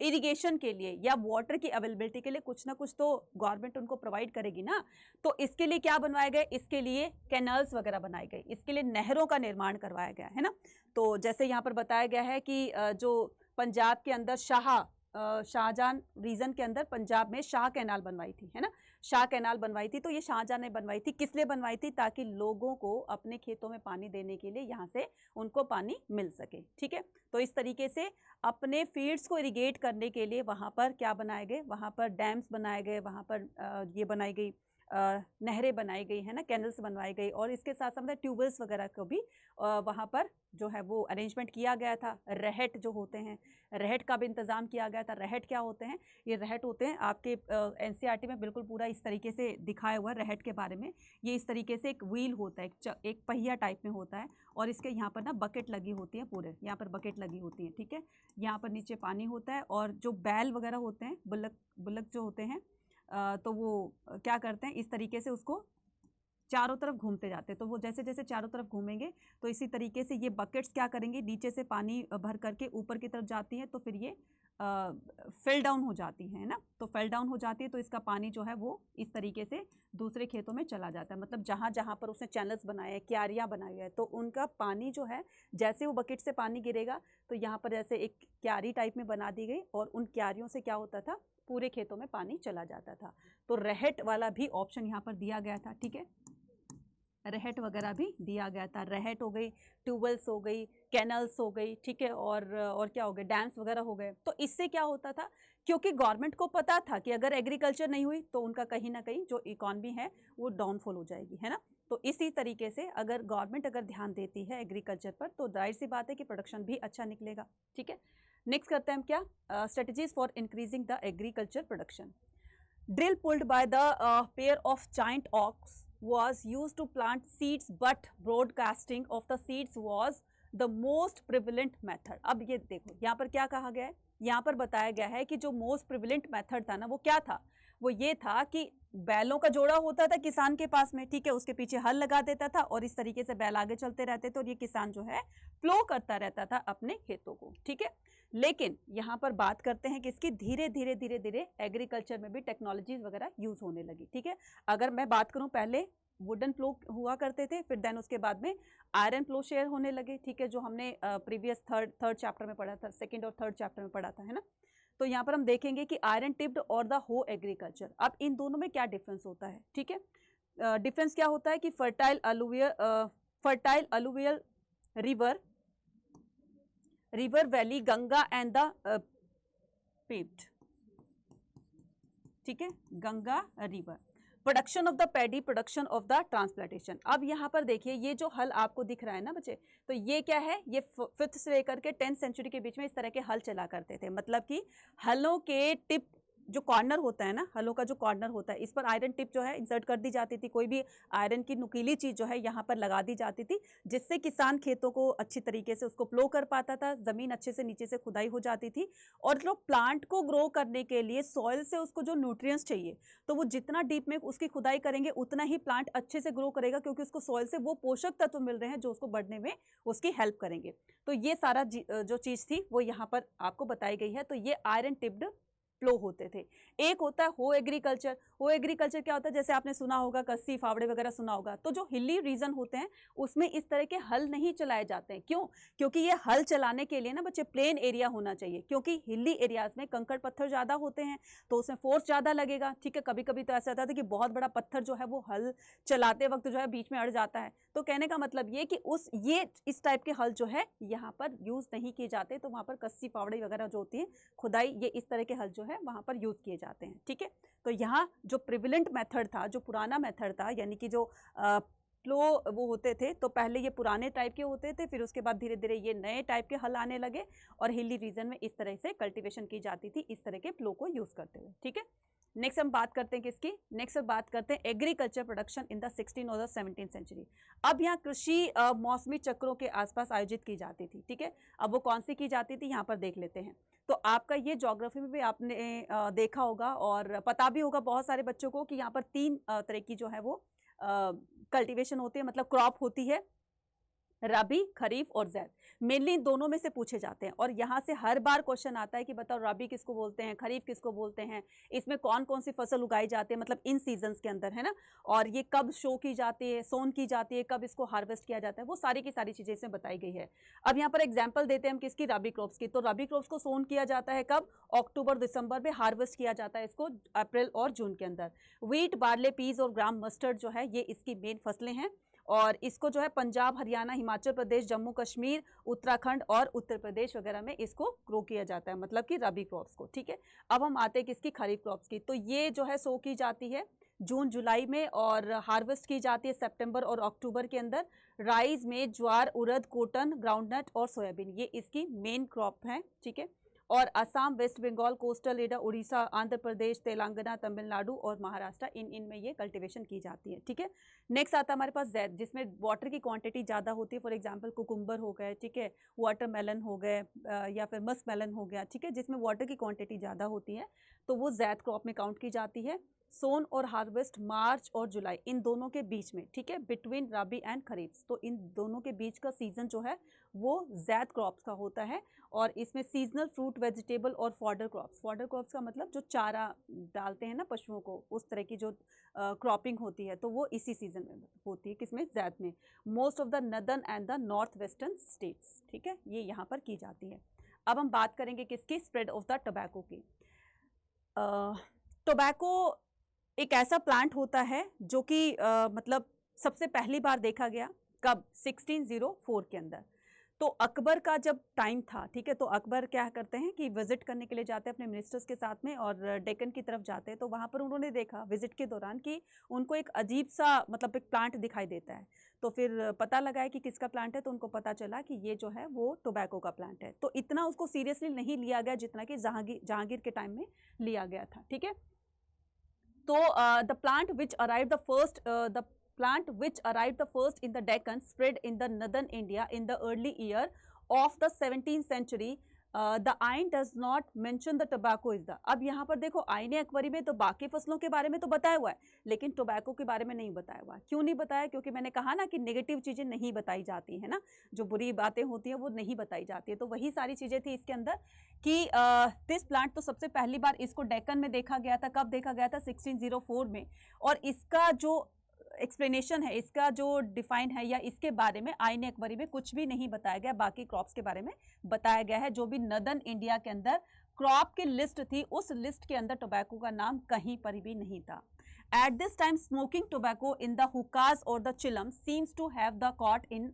इरिगेशन के लिए या वाटर की अवेलेबिलिटी के लिए कुछ ना कुछ तो गवर्नमेंट उनको प्रोवाइड करेगी ना। तो इसके लिए क्या बनवाए गए, इसके लिए कैनल्स वगैरह बनाए गए, इसके लिए नहरों का निर्माण करवाया गया है ना। तो जैसे यहाँ पर बताया गया है कि जो पंजाब के अंदर शाहजहां रीजन के अंदर पंजाब में शाह कैनाल बनवाई थी, है ना, शाह कैनाल बनवाई थी। तो ये शाहजहां ने बनवाई थी, किस लिए बनवाई थी, ताकि लोगों को अपने खेतों में पानी देने के लिए यहाँ से उनको पानी मिल सके, ठीक है। तो इस तरीके से अपने फील्ड्स को इरिगेट करने के लिए वहाँ पर क्या बनाए गए, वहाँ पर डैम्स बनाए गए, वहाँ पर ये बनाई गई नहरें बनाई गई है ना, कैनल्स बनवाई गई, और इसके साथ साथ ट्यूबवेल्स वगैरह को भी वहाँ पर जो है वो अरेंजमेंट किया गया था। रहट जो होते हैं, रहट का भी इंतज़ाम किया गया था। रहट क्या होते हैं, ये रहट होते हैं आपके एनसीईआरटी में बिल्कुल पूरा इस तरीके से दिखाया हुआ है रहट के बारे में। ये इस तरीके से एक व्हील होता है, एक पहिया टाइप में होता है, और इसके यहाँ पर ना बकेट लगी होती है, पूरे यहाँ पर बकेट लगी होती है, ठीक है। यहाँ पर नीचे पानी होता है, और जो बैल वगैरह होते हैं, बुलक जो होते हैं, तो वो क्या करते हैं, इस तरीके से उसको चारों तरफ घूमते जाते हैं। तो वो जैसे जैसे चारों तरफ घूमेंगे तो इसी तरीके से ये बकेट्स क्या करेंगे, नीचे से पानी भर करके ऊपर की तरफ जाती हैं, तो फिर ये फेल डाउन हो जाती है ना। तो फेल डाउन हो जाती है तो इसका पानी जो है वो इस तरीके से दूसरे खेतों में चला जाता है। मतलब जहाँ जहाँ पर उसने चैनल्स बनाए हैं, क्यारियाँ बनाई है, तो उनका पानी जो है, जैसे वो बकेट से पानी गिरेगा तो यहाँ पर जैसे एक क्यारी टाइप में बना दी गई, और उन क्यारियों से क्या होता था, पूरे खेतों में पानी चला जाता था। तो रहट वाला भी ऑप्शन यहाँ पर दिया गया था, ठीक है, रहट वगैरह भी दिया गया था। रहट हो गई, ट्यूबवेल्स हो गई, कैनल्स हो गई, ठीक है, और क्या हो गए, डैम्स वगैरह हो गए। तो इससे क्या होता था, क्योंकि गवर्नमेंट को पता था कि अगर एग्रीकल्चर नहीं हुई तो उनका कहीं ना कहीं जो इकॉनमी है वो डाउनफॉल हो जाएगी, है ना। तो इसी तरीके से अगर गवर्नमेंट अगर ध्यान देती है एग्रीकल्चर पर, तो जाहिर सी बात है कि प्रोडक्शन भी अच्छा निकलेगा, ठीक है। नेक्स्ट करते हैं हम क्या, strategies for increasing the agriculture production. Drill pulled by the pair of giant ox was used to plant seeds, but broadcasting of the seeds was the most prevalent method. अब ये देखो यहाँ पर क्या कहा गया है, यहाँ पर बताया गया है कि जो मोस्ट प्रिविलेंट मेथड था ना, वो क्या था, वो ये था कि बैलों का जोड़ा होता था किसान के पास में, ठीक है, उसके पीछे हल लगा देता था, और इस तरीके से बैल आगे चलते रहते थे, और ये किसान जो है फ्लो करता रहता था अपने खेतों को, ठीक है। लेकिन यहाँ पर बात करते हैं कि इसकी धीरे धीरे धीरे धीरे एग्रीकल्चर में भी टेक्नोलॉजीज वगैरह यूज होने लगी, ठीक है। अगर मैं बात करूँ, पहले वुडन प्लो हुआ करते थे, फिर देन उसके बाद में आयरन प्लो शेयर होने लगे, ठीक है, जो हमने प्रीवियस थर्ड चैप्टर में पढ़ा था, सेकंड और थर्ड चैप्टर में पढ़ा था, है ना। तो यहाँ पर हम देखेंगे कि आयरन टिप्ड और द हो एग्रीकल्चर, अब इन दोनों में क्या डिफरेंस होता है, ठीक है। डिफरेंस क्या होता है कि fertile alluvial river valley, Ganga and the piped, ठीक है, Ganga river, production of the paddy, production of the transplantation. अब यहाँ पर देखिए, ये जो हल आपको दिख रहा है ना बच्चे, तो ये क्या है, ये 5th से लेकर के 10th सेंचुरी के बीच में इस तरह के हल चला करते थे। मतलब कि हलों के टिप जो कॉर्नर होता है ना, हलों का जो कॉर्नर होता है, इस पर आयरन टिप जो है इंसर्ट कर दी जाती थी, कोई भी आयरन की नुकीली चीज़ जो है यहाँ पर लगा दी जाती थी, जिससे किसान खेतों को अच्छी तरीके से उसको प्लो कर पाता था, ज़मीन अच्छे से नीचे से खुदाई हो जाती थी, और जो प्लांट को ग्रो करने के लिए सॉइल से उसको जो न्यूट्रिएंट्स चाहिए, तो वो जितना डीप में उसकी खुदाई करेंगे उतना ही प्लांट अच्छे से ग्रो करेगा, क्योंकि उसको सॉइल से वो पोषक तत्व मिल रहे हैं जो उसको बढ़ने में उसकी हेल्प करेंगे। तो ये सारा जो चीज़ थी वो यहाँ पर आपको बताई गई है। तो ये आयरन टिप्ड फ्लो होते थे। एक होता है हो एग्रीकल्चर। हो एग्रीकल्चर क्या होता है, जैसे आपने सुना होगा कस्सी फावड़े वगैरह सुना होगा, तो जो हिली रीजन होते हैं उसमें इस तरह के हल नहीं चलाए जाते हैं। क्यों? क्योंकि ये हल चलाने के लिए ना बच्चे प्लेन एरिया होना चाहिए, क्योंकि हिली एरियाज में कंकड़ पत्थर ज्यादा होते हैं तो उसमें फोर्स ज्यादा लगेगा। ठीक है, कभी कभी तो ऐसा होता था कि बहुत बड़ा पत्थर जो है वो हल चलाते वक्त जो है बीच में अड़ जाता है। तो कहने का मतलब ये कि ये इस टाइप के हल जो है यहाँ पर यूज नहीं किए जाते, तो वहां पर कस्सी फावड़ी वगैरह जो होती है खुदाई, ये इस तरह के हल जो है वहां पर यूज किए जाते हैं। ठीक है, तो यहाँ जो प्रिविलेंट मेथड था, जो पुराना मेथड था, यानी कि जो फ्लो वो होते थे, तो पहले ये पुराने टाइप के होते थे, फिर उसके बाद धीरे धीरे ये नए टाइप के हल आने लगे और हिली रीजन में इस तरह से कल्टीवेशन की जाती थी इस तरह के फ्लो को यूज करते हुए। ठीक है, नेक्स्ट हम बात करते हैं किसकी, नेक्स्ट हम बात करते हैं एग्रीकल्चर प्रोडक्शन इन द 16 और द 17 सेंचुरी। अब यहाँ कृषि मौसमी चक्रों के आसपास आयोजित की जाती थी। ठीक है, अब वो कौन सी की जाती थी यहाँ पर देख लेते हैं। तो आपका ये ज्योग्राफी में भी आपने देखा होगा और पता भी होगा बहुत सारे बच्चों को कि यहाँ पर 3 तरह की जो है वो कल्टीवेशन होती है, मतलब क्रॉप होती है, रबी, खरीफ और जैद। मेनली दोनों में से पूछे जाते हैं और यहाँ से हर बार क्वेश्चन आता है कि बताओ रबी किसको बोलते हैं, खरीफ किसको बोलते हैं, इसमें कौन कौन सी फसल उगाई जाती है, मतलब इन सीजन्स के अंदर, है ना, और ये कब शो की जाती है, सोन की जाती है, कब इसको हार्वेस्ट किया जाता है, वो सारी की सारी चीजें इसमें बताई गई है। अब यहाँ पर एग्जाम्पल देते हैं हम किसकी, रबी क्रॉप्स की। तो रबी क्रॉप्स को सोन किया जाता है कब, अक्टूबर दिसंबर में, हार्वेस्ट किया जाता है इसको अप्रैल और जून के अंदर। व्हीट, बार्ले, पीज और ग्राम मस्टर्ड जो है ये इसकी मेन फसलें हैं और इसको जो है पंजाब, हरियाणा, हिमाचल प्रदेश, जम्मू कश्मीर, उत्तराखंड और उत्तर प्रदेश वगैरह में इसको ग्रो किया जाता है, मतलब कि रबी क्रॉप्स को। ठीक है, अब हम आते हैं किसकी, खरीफ क्रॉप्स की। तो ये जो है सो की जाती है जून जुलाई में और हार्वेस्ट की जाती है सितंबर और अक्टूबर के अंदर। राइस में ज्वार, उड़द, कॉटन, ग्राउंडनट और सोयाबीन ये इसकी मेन क्रॉप है। ठीक है, और Assam, West Bengal, coastal area, Orissa, Andhra Pradesh, Telangana, Tamil Nadu और महाराष्ट्र, इनमें ये कल्टीवेशन की जाती है। ठीक है, नेक्स्ट आता है हमारे पास जैद, जिसमें वाटर की क्वांटिटी ज़्यादा होती है। फॉर एग्जांपल कुकुम्बर हो गए, ठीक है, वाटरमेलन हो गए या फिर मस्कमेलन हो गया, ठीक है, जिसमें वाटर की क्वांटिटी ज़्यादा होती है तो वो जैद क्रॉप में काउंट की जाती है। सोन और हार्वेस्ट मार्च और जुलाई, इन दोनों के बीच में, ठीक है, बिटवीन रबी एंड खरीफ, तो इन दोनों के बीच का सीजन जो है वो जैद क्रॉप्स का होता है। और इसमें सीजनल फ्रूट, वेजिटेबल और फॉडर क्रॉप्स, फॉडर क्रॉप्स का मतलब जो चारा डालते हैं ना पशुओं को, उस तरह की जो क्रॉपिंग होती है तो वो इसी सीजन में होती है, किसमें, जैद में। Most of the northern and the north western states, ठीक है, ये यहाँ पर की जाती है। अब हम बात करेंगे किसकी, स्प्रेड ऑफ द टोबैको की। टोबैको एक ऐसा प्लांट होता है जो कि मतलब सबसे पहली बार देखा गया कब, 1604 के अंदर। तो अकबर का जब टाइम था, ठीक है, तो अकबर क्या करते हैं कि विजिट करने के लिए जाते हैं अपने मिनिस्टर्स के साथ में और डेक्कन की तरफ जाते हैं। तो वहाँ पर उन्होंने देखा विजिट के दौरान कि उनको एक अजीब सा मतलब एक प्लांट दिखाई देता है। तो फिर पता लगाया कि किसका प्लांट है, तो उनको पता चला कि ये जो है वो टोबैको का प्लांट है। तो इतना उसको सीरियसली नहीं लिया गया जितना कि जहांगीर के टाइम में लिया गया था। ठीक है, तो the plant which arrive the first plant which arrived the first in the Deccan spread in the northern India in the early year of the 17th century. The Ain does not mention the tobacco is the. अब यहाँ पर देखो आईने अकबरी में तो बाकी फसलों के बारे में तो बताया हुआ है लेकिन टोबैको के बारे में नहीं बताया हुआ। क्यों नहीं बताया? क्योंकि मैंने कहा ना कि नेगेटिव चीजें नहीं बताई जाती है ना, जो बुरी बातें होती हैं वो नहीं बताई जाती है। तो वही सारी चीजें थी इसके अंदर कि दिस प्लांट तो सबसे पहली बार इसको डेक्कन में देखा गया था। कब देखा गया था? 1604 में। और इसका जो एक्सप्लेनेशन है, इसका जो डिफाइन है या इसके बारे में आईने अकबरी में कुछ भी नहीं बताया गया। बाकी क्रॉप्स के बारे में बताया गया है। जो भी नदर्न इंडिया के अंदर क्रॉप की लिस्ट थी उस लिस्ट के अंदर टोबैको का नाम कहीं पर भी नहीं था। At this time, smoking tobacco in the hookahs or the chillum seems to have the caught in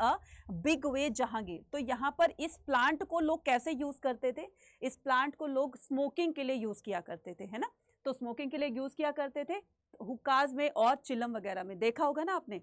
a big way Jahangir. तो यहाँ पर इस प्लांट को लोग कैसे यूज करते थे? इस प्लांट को लोग स्मोकिंग के लिए यूज किया करते थे, है ना। तो स्मोकिंग के लिए यूज किया करते थे हुक्काज में और चिलम वगैरह में, देखा होगा ना आपने।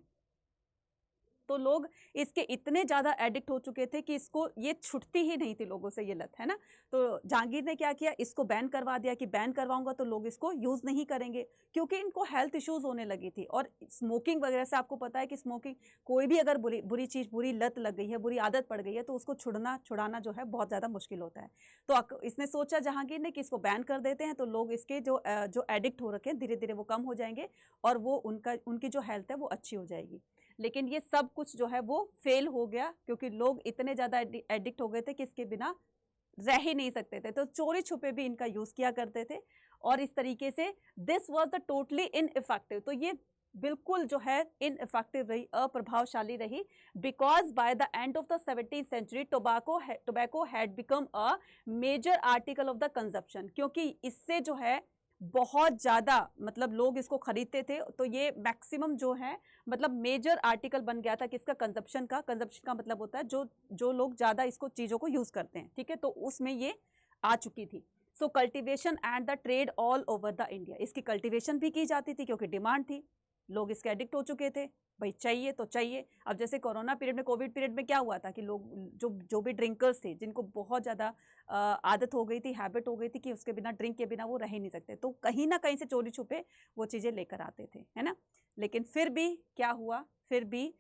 तो लोग इसके इतने ज़्यादा एडिक्ट हो चुके थे कि इसको ये छुटती ही नहीं थी लोगों से ये लत, है ना। तो जहांगीर ने क्या किया, इसको बैन करवा दिया कि बैन करवाऊंगा तो लोग इसको यूज़ नहीं करेंगे क्योंकि इनको हेल्थ इश्यूज होने लगी थी। और स्मोकिंग वगैरह से आपको पता है कि स्मोकिंग कोई भी अगर बुरी चीज़, बुरी लत लग गई है, बुरी आदत पड़ गई है तो उसको छुड़ाना जो है बहुत ज़्यादा मुश्किल होता है। तो इसने सोचा जहांगीर ने कि इसको बैन कर देते हैं तो लोग इसके जो एडिक्ट हो रखे हैं धीरे धीरे वो कम हो जाएंगे और वो उनकी जो हेल्थ है वो अच्छी हो जाएगी। लेकिन ये सब कुछ जो है वो फेल हो गया क्योंकि लोग इतने ज़्यादा एडिक्ट हो गए थे कि इसके बिना रह ही नहीं सकते थे। तो चोरी छुपे भी इनका यूज़ किया करते थे और इस तरीके से this was the totally ineffective, तो ये बिल्कुल जो है इनइफेक्टिव रही, अप्रभावशाली रही, because by the end of the 17th century tobacco had become a major article of the consumption, क्योंकि इससे जो है बहुत ज़्यादा मतलब लोग इसको खरीदते थे, तो ये मैक्सिमम जो है मतलब मेजर आर्टिकल बन गया था किसका, कंजप्शन का मतलब होता है जो लोग ज़्यादा इसको चीज़ों को यूज़ करते हैं, ठीक है, तो उसमें ये आ चुकी थी। So cultivation and the trade all over the India, इसकी कल्टिवेशन भी की जाती थी क्योंकि डिमांड थी, लोग इसके एडिक्ट हो चुके थे, भाई चाहिए तो चाहिए। अब जैसे कोरोना पीरियड में, कोविड पीरियड में क्या हुआ था कि लोग जो भी ड्रिंकर्स थे, जिनको बहुत ज़्यादा आदत हो गई थी, हैबिट हो गई थी कि उसके बिना, ड्रिंक के बिना वो रह ही नहीं सकते, तो कहीं ना कहीं से चोरी छुपे वो चीज़ें लेकर आते थे, है ना। लेकिन फिर भी क्या हुआ, फिर भी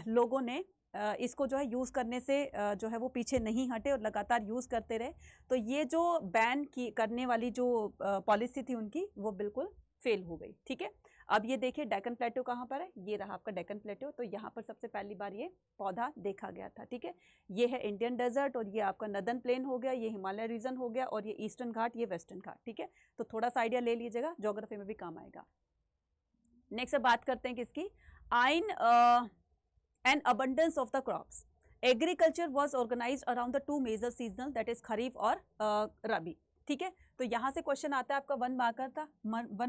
लोगों ने इसको जो है यूज़ करने से जो है वो पीछे नहीं हटे और लगातार यूज़ करते रहे। तो ये जो बैन की करने वाली जो पॉलिसी थी उनकी, वो बिल्कुल फेल हो गई, ठीक है। अब ये देखिए डेक्कन प्लेटो कहाँ पर है, ये रहा आपका डेक्कन प्लेटो, तो यहाँ पर सबसे पहली बार ये पौधा देखा गया था, ठीक है। ये है इंडियन डेजर्ट, और ये आपका नदर्न प्लेन हो गया, ये हिमालय रीजन हो गया, और ये ईस्टर्न घाट, ये वेस्टर्न घाट, ठीक है। तो थोड़ा सा आइडिया ले लीजिएगा, ज्योग्राफी में भी काम आएगा। नेक्स्ट बात करते हैं किसकी, आइन and abundance of the crops. Agriculture was organize around the 2 major seasonal, that is kharif और रबी, ठीक है। तो यहाँ से क्वेश्चन आता है आपका 1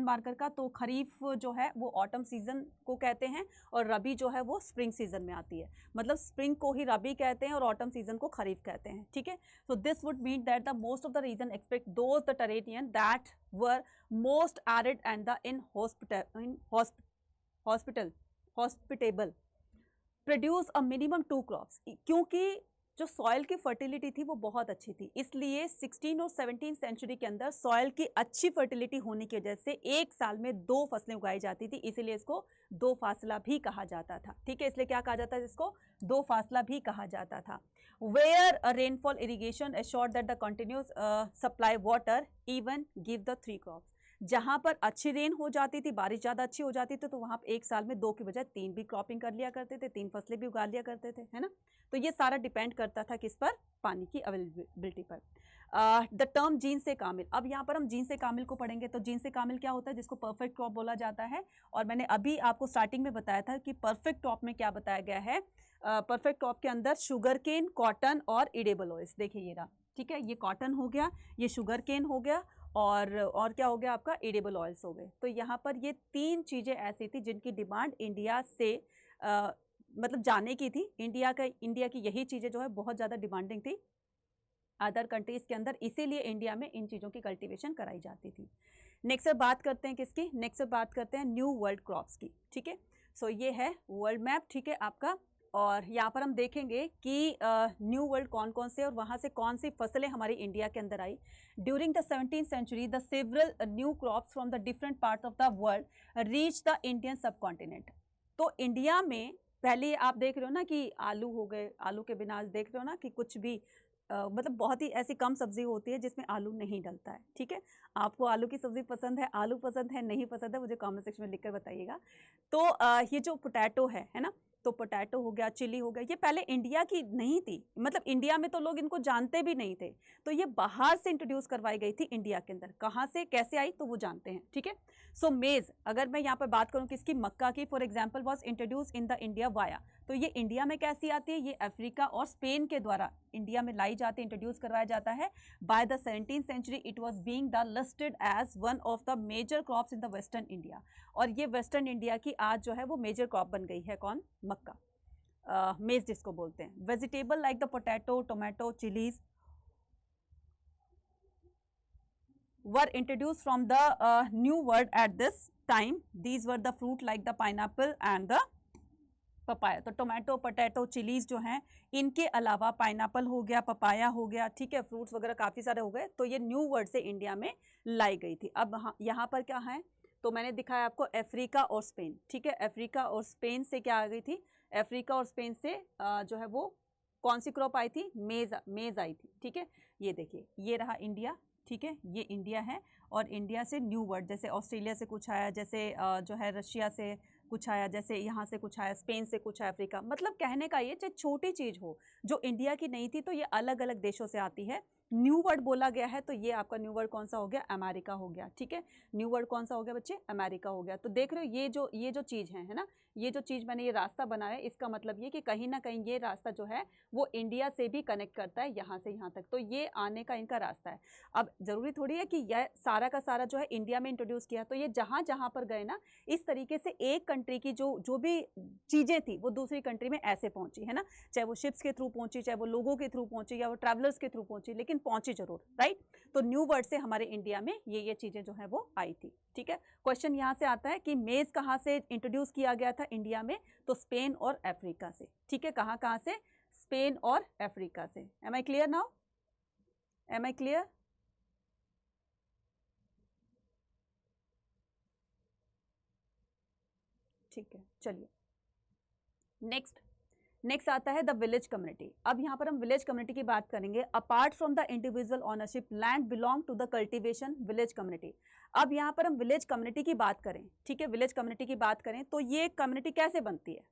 मार्कर का, तो खरीफ जो है वो ऑटम सीजन को कहते हैं, और रबी जो है वो स्प्रिंग सीजन में आती है, मतलब स्प्रिंग को ही रबी कहते हैं और ऑटम सीजन को खरीफ कहते हैं, ठीक है। So this would mean that the most of the region expect those the terranean that were most arid and the hospitable produce a minimum 2 crops, क्योंकि जो सॉइल की फर्टिलिटी थी वो बहुत अच्छी थी, इसलिए 16 और 17 सेंचुरी के अंदर सॉइल की अच्छी फर्टिलिटी होने की वजह से एक साल में 2 फसलें उगाई जाती थी, इसीलिए इसको 2 फासला भी कहा जाता था, ठीक है। इसलिए क्या कहा जाता है, इसको 2 फासला भी कहा जाता था। Where a rainfall irrigation assured that the continuous supply water even give the 3 crops, जहाँ पर अच्छी रेन हो जाती थी, बारिश ज़्यादा अच्छी हो जाती थी, तो वहाँ पर एक साल में 2 की बजाय 3 भी क्रॉपिंग कर लिया करते थे, 3 फसलें भी उगा लिया करते थे, है ना। तो ये सारा डिपेंड करता था किस पर, पानी की अवेलेबिलिटी पर। द टर्म जीन से कामिल, अब यहाँ पर हम जीन से कामिल को पढ़ेंगे, तो जीन से कामिल क्या होता है, जिसको परफेक्ट क्रॉप बोला जाता है, और मैंने अभी आपको स्टार्टिंग में बताया था कि परफेक्ट क्रॉप में क्या बताया गया है, परफेक्ट क्रॉप के अंदर शुगर केन, कॉटन और इडेबल ऑयल्स, देखिए ये रहा, ठीक है, ये कॉटन हो गया, ये शुगर केन हो गया, और क्या हो गया आपका, एडिबल ऑयल्स हो गए। तो यहाँ पर ये 3 चीज़ें ऐसी थी जिनकी डिमांड इंडिया से मतलब जाने की थी, इंडिया की यही चीज़ें जो है बहुत ज़्यादा डिमांडिंग थी अदर कंट्रीज़ के अंदर, इसीलिए इंडिया में इन चीज़ों की कल्टीवेशन कराई जाती थी। नेक्स्ट अब बात करते हैं किसकी, नेक्स्ट अब बात करते हैं न्यू वर्ल्ड क्रॉप्स की, ठीक है। सो ये है वर्ल्ड मैप, ठीक है आपका, और यहाँ पर हम देखेंगे कि न्यू वर्ल्ड कौन कौन से और वहाँ से कौन सी फसलें हमारी इंडिया के अंदर आई। During the 17th century the several new crops from the different part of the world reach the Indian subcontinent. तो इंडिया में पहले आप देख रहे हो ना कि आलू हो गए, आलू के बिना देख रहे हो ना कि कुछ भी मतलब बहुत ही ऐसी कम सब्जी होती है जिसमें आलू नहीं डलता है, ठीक है। आपको आलू की सब्जी पसंद है, आलू पसंद है, नहीं पसंद है, मुझे कमेंट सेक्शन में लिखकर बताइएगा। तो ये जो पोटैटो है ना, तो पोटैटो हो गया, चिली हो गया, ये पहले इंडिया की नहीं थी, मतलब इंडिया में तो लोग इनको जानते भी नहीं थे, तो ये बाहर से इंट्रोड्यूस करवाई गई थी इंडिया के अंदर। कहाँ से कैसे आई तो वो जानते हैं, ठीक है। सो मेज, अगर मैं यहाँ पर बात करूँ किसकी, मक्का की, for example was introduce in the India via, तो ये इंडिया में कैसी आती है, ये अफ्रीका और स्पेन के द्वारा इंडिया में लाई जाती है, इंट्रोड्यूस करवाया जाता है। By the 17th century it was being the listed as one of the major crops in the western India, और ये वेस्टर्न इंडिया की आज जो है वो मेजर क्रॉप बन गई है, कौन, मक्का, मेज जिसको बोलते हैं। Vegetable like the potato, tomato, chillies were introduced from the new world at this time. These were the fruit like the pineapple and the papaya. तो टोमेटो, पोटैटो, चिलीज जो हैं, इनके अलावा पाइनएप्पल हो गया, पपाया हो गया, ठीक है, फ्रूट्स वगैरह काफ़ी सारे हो गए, तो ये न्यू वर्ड से इंडिया में लाई गई थी। अब यहाँ पर क्या है, तो मैंने दिखाया आपको अफ्रीका और स्पेन, ठीक है। अफ्रीका और स्पेन से क्या आ गई थी, अफ्रीका और स्पेन से जो है वो कौन सी क्रॉप आई थी, मेज़ आई थी, ठीक है। ये देखिए, ये रहा इंडिया, ठीक है, ये इंडिया है, और इंडिया से न्यू वर्ड, जैसे ऑस्ट्रेलिया से कुछ आया, जैसे जो है रशिया से कुछ आया, जैसे यहाँ से कुछ आया, स्पेन से कुछ आया, अफ्रीका, मतलब कहने का ये चाहे छोटी चीज़ हो जो इंडिया की नहीं थी, तो ये अलग अलग देशों से आती है, न्यू वर्ड बोला गया है, तो ये आपका न्यू वर्ड कौन सा हो गया, अमेरिका हो गया। ठीक है, न्यू वर्ड कौन सा हो गया बच्चे, अमेरिका हो गया। तो देख रहे हो ये जो चीज़ है ना, ये जो चीज़ मैंने ये रास्ता बनाया, इसका मतलब ये कि कहीं ना कहीं ये रास्ता जो है वो इंडिया से भी कनेक्ट करता है, यहाँ से यहाँ तक। तो ये आने का इनका रास्ता है। अब जरूरी थोड़ी है कि यह सारा का सारा जो है इंडिया में इंट्रोड्यूस किया, तो ये जहाँ जहाँ पर गए ना, इस तरीके से एक कंट्री की जो भी चीज़ें थी वो दूसरी कंट्री में ऐसे पहुँची है ना, चाहे वो शिप्स के थ्रू पहुँची, चाहे वो लोगों के थ्रू पहुँची, या वो ट्रैवलर्स के थ्रू पहुँची, लेकिन पहुँची जरूर, राइट। तो न्यू वर्ड से हमारे इंडिया में ये चीज़ें जो है वो आई थी। ठीक है, क्वेश्चन यहाँ से आता है कि मेज कहाँ से इंट्रोड्यूस किया गया था इंडिया में, तो स्पेन और अफ्रीका से। ठीक है, कहाँ कहाँ से, स्पेन और अफ्रीका से। Am I clear now, am I clear? ठीक है, चलिए नेक्स्ट आता है द विलेज कम्युनिटी। अब यहाँ पर हम विलेज कम्युनिटी की बात करेंगे। Apart from the individual ownership land belong to the cultivation village community. अब यहाँ पर हम विलेज कम्युनिटी की बात करें, ठीक है, विलेज कम्युनिटी की बात करें तो ये कम्युनिटी कैसे बनती है,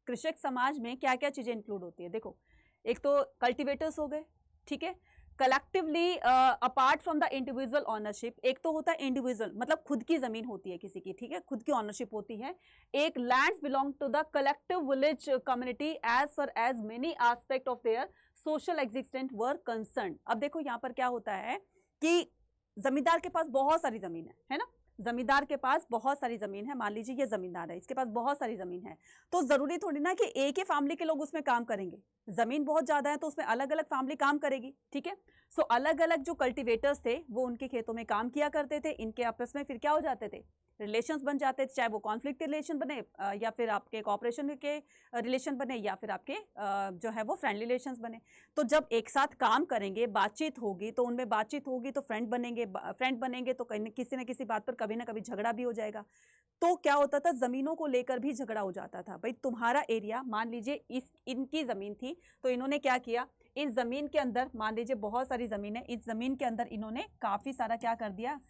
कृषक समाज में क्या क्या चीजें इंक्लूड होती है। देखो, एक तो कल्टीवेटर्स हो गए, ठीक है, collectively apart from the individual ownership, एक तो होता है इंडिविजुअल मतलब खुद की जमीन होती है किसी की, ठीक है, खुद की ओनरशिप होती है। एक lands belong to the collective village community as for as many aspect of their social existence were concern. अब देखो यहाँ पर क्या होता है कि जमींदार के पास बहुत सारी जमीन है ना, जमींदार के पास बहुत सारी जमीन है। मान लीजिए ये जमींदार है, इसके पास बहुत सारी जमीन है, तो जरूरी थोड़ी ना कि एक ही फैमिली के लोग उसमें काम करेंगे। जमीन बहुत ज्यादा है तो उसमें अलग अलग फैमिली काम करेगी, ठीक है। सो अलग अलग जो कल्टीवेटर्स थे वो उनके खेतों में काम किया करते थे, इनके आपस में फिर क्या हो जाते थे, रिलेशंस बन जाते थे, चाहे वो कॉन्फ्लिक्ट रिलेशन बने या फिर आपके कॉपरेशन के रिलेशन बने, या फिर आपके जो है वो फ्रेंडली रिलेशंस बने। तो जब एक साथ काम करेंगे, बातचीत होगी, तो उनमें बातचीत होगी तो फ्रेंड बनेंगे तो किसी न किसी बात पर कभी ना कभी झगड़ा भी हो जाएगा। तो क्या होता था, जमीनों को लेकर भी झगड़ा हो जाता था। भाई तुम्हारा एरिया, मान लीजिए इनकी जमीन थी, तो इन्होंने क्या किया, इस जमीन के अंदर, मान लीजिए बहुत सारी जमीन है, इस जमीन के अंदर इन्होंने काफी सारा क्या कर दिया,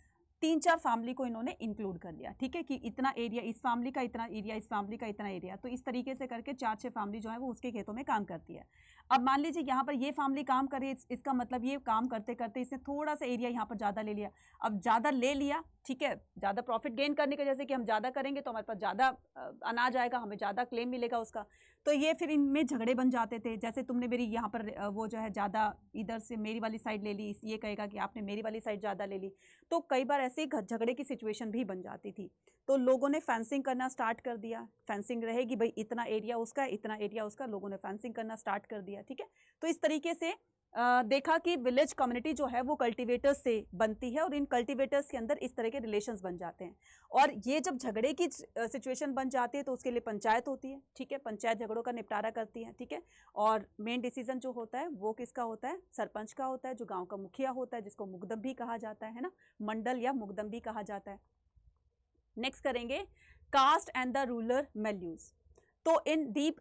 3-4 फैमिली को इन्होंने इंक्लूड कर लिया, ठीक है, कि इतना एरिया इस फैमिली का, इतना एरिया इस फैमिली का, इतना एरिया। तो इस तरीके से करके 4-6 फैमिली जो है वो उसके खेतों में काम करती है। अब मान लीजिए यहाँ पर ये फैमिली काम कर रही है, इसका मतलब ये काम करते करते इसने थोड़ा सा एरिया यहाँ पर ज़्यादा ले लिया। अब ज़्यादा ले लिया, ठीक है, ज़्यादा प्रॉफिट गेन करने के, जैसे कि हम ज़्यादा करेंगे तो हमारे पास ज़्यादा अनाज आएगा, हमें ज़्यादा क्लेम मिलेगा उसका। तो ये फिर इनमें झगड़े बन जाते थे। जैसे तुमने मेरी यहाँ पर वो जो है ज़्यादा इधर से मेरी वाली साइड ले ली, ये कहेगा कि आपने मेरी वाली साइड ज़्यादा ले ली। तो कई बार ऐसे झगड़े की सिचुएशन भी बन जाती थी। तो लोगों ने फेंसिंग करना स्टार्ट कर दिया। फेंसिंग रहेगी भाई, इतना एरिया उसका, इतना एरिया उसका, लोगों ने फेंसिंग करना स्टार्ट कर दिया, ठीक है। तो इस तरीके से देखा कि विलेज कम्युनिटी जो है वो कल्टीवेटर्स से बनती है, और इन कल्टीवेटर्स के अंदर इस तरह के रिलेशंस बन जाते हैं। और ये जब झगड़े की सिचुएशन बन जाती है तो उसके लिए पंचायत होती है, ठीक है, पंचायत झगड़ों का निपटारा करती है, ठीक है। और मेन डिसीजन जो होता है वो किसका होता है, सरपंच का होता है, जो गाँव का मुखिया होता है, जिसको मुकदम भी कहा जाता है ना, मंडल या मुकदम भी कहा जाता है। नेक्स्ट करेंगे caste and the rural values. तो इन deep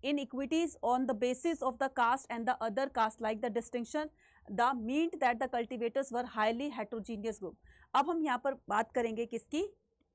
inequities on the basis of the caste and the other caste, like the distinction the meant that the cultivators were highly heterogeneous group। अब हम यहाँ पर बात करेंगे किसकी,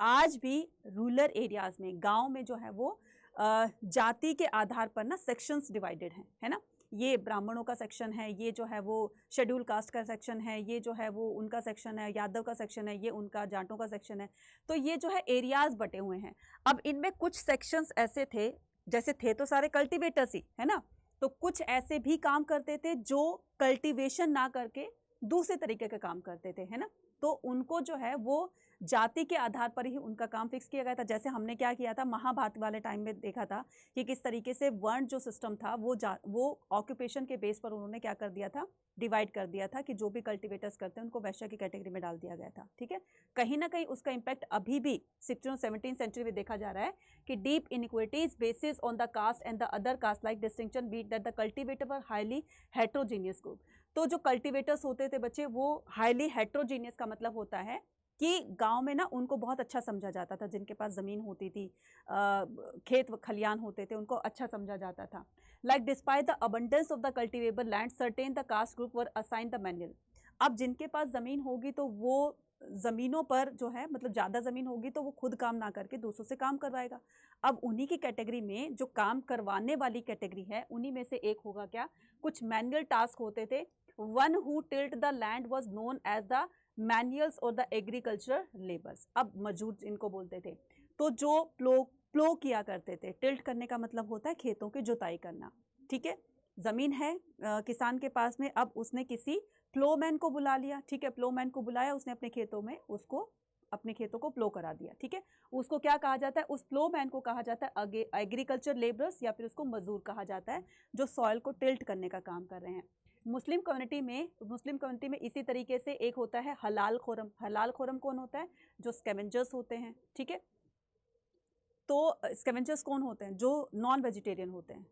आज भी रूरल एरियाज में, गांव में जो है वो जाति के आधार पर ना सेक्शंस डिवाइडेड हैं, है ना। ये ब्राह्मणों का सेक्शन है, ये जो है वो शेड्यूल कास्ट का सेक्शन है, ये जो है वो उनका सेक्शन है, यादव का सेक्शन है, ये उनका जाटों का सेक्शन है। तो ये जो है एरियाज बटे हुए हैं। अब इनमें कुछ सेक्शंस ऐसे थे, जैसे थे तो सारे कल्टीवेटर्स ही, है ना, तो कुछ ऐसे भी काम करते थे जो कल्टीवेशन ना करके दूसरे तरीके का काम करते थे, है ना। तो उनको जो है वो जाति के आधार पर ही उनका काम फिक्स किया गया था। जैसे हमने क्या किया था, महाभारत वाले टाइम में देखा था कि किस तरीके से वर्ण जो सिस्टम था वो ऑक्यूपेशन के बेस पर उन्होंने क्या कर दिया था, डिवाइड कर दिया था, कि जो भी कल्टीवेटर्स करते हैं उनको वैश्य की कैटेगरी में डाल दिया गया था, ठीक है। कहीं ना कहीं उसका इम्पैक्ट अभी भी 16th-17th सेंचुरी में देखा जा रहा है कि deep inequities basis on the caste and the other caste like distinction beat that the cultivator were highly heterogeneous group. तो जो कल्टीवेटर्स होते थे बच्चे, वो हाईली हेट्रोजीनियस का मतलब होता है कि गांव में ना उनको बहुत अच्छा समझा जाता था, जिनके पास ज़मीन होती थी, खेत खलियान होते थे, उनको अच्छा समझा जाता था। Like despite the abundance of the cultivable land certain the caste group were assign the manual. अब जिनके पास ज़मीन होगी तो वो ज़मीनों पर जो है मतलब ज़्यादा ज़मीन होगी तो वो खुद काम ना करके दूसरों से काम करवाएगा। अब उन्हीं की कैटेगरी में जो काम करवाने वाली कैटेगरी है उन्हीं में से एक होगा क्या, कुछ मैनुअल टास्क होते थे। One who tilt the land was known as the manuals और द एग्रीकल्चर लेबर्स। अब मजदूर इनको बोलते थे। तो जो प्लो किया करते थे, टिल्ट करने का मतलब होता है खेतों की जुताई करना, ठीक है। जमीन है किसान के पास में, अब उसने किसी प्लोमैन को बुला लिया, ठीक है, प्लोमैन को बुलाया, उसने अपने खेतों में उसको अपने खेतों को प्लो करा दिया, ठीक है। उसको क्या कहा जाता है, उस प्लोमैन को कहा जाता है एग्रीकल्चर लेबरर्स या फिर उसको मजदूर कहा जाता है जो सॉइल को टिल्ट करने का काम कर रहे हैं। मुस्लिम कम्युनिटी में इसी तरीके से एक होता है हलाल खोरम। हलाल खोरम कौन होता है, जो स्कैवेंजर्स होते हैं, ठीक है। तो स्कैवेंजर्स कौन होते हैं, जो नॉन वेजिटेरियन होते हैं,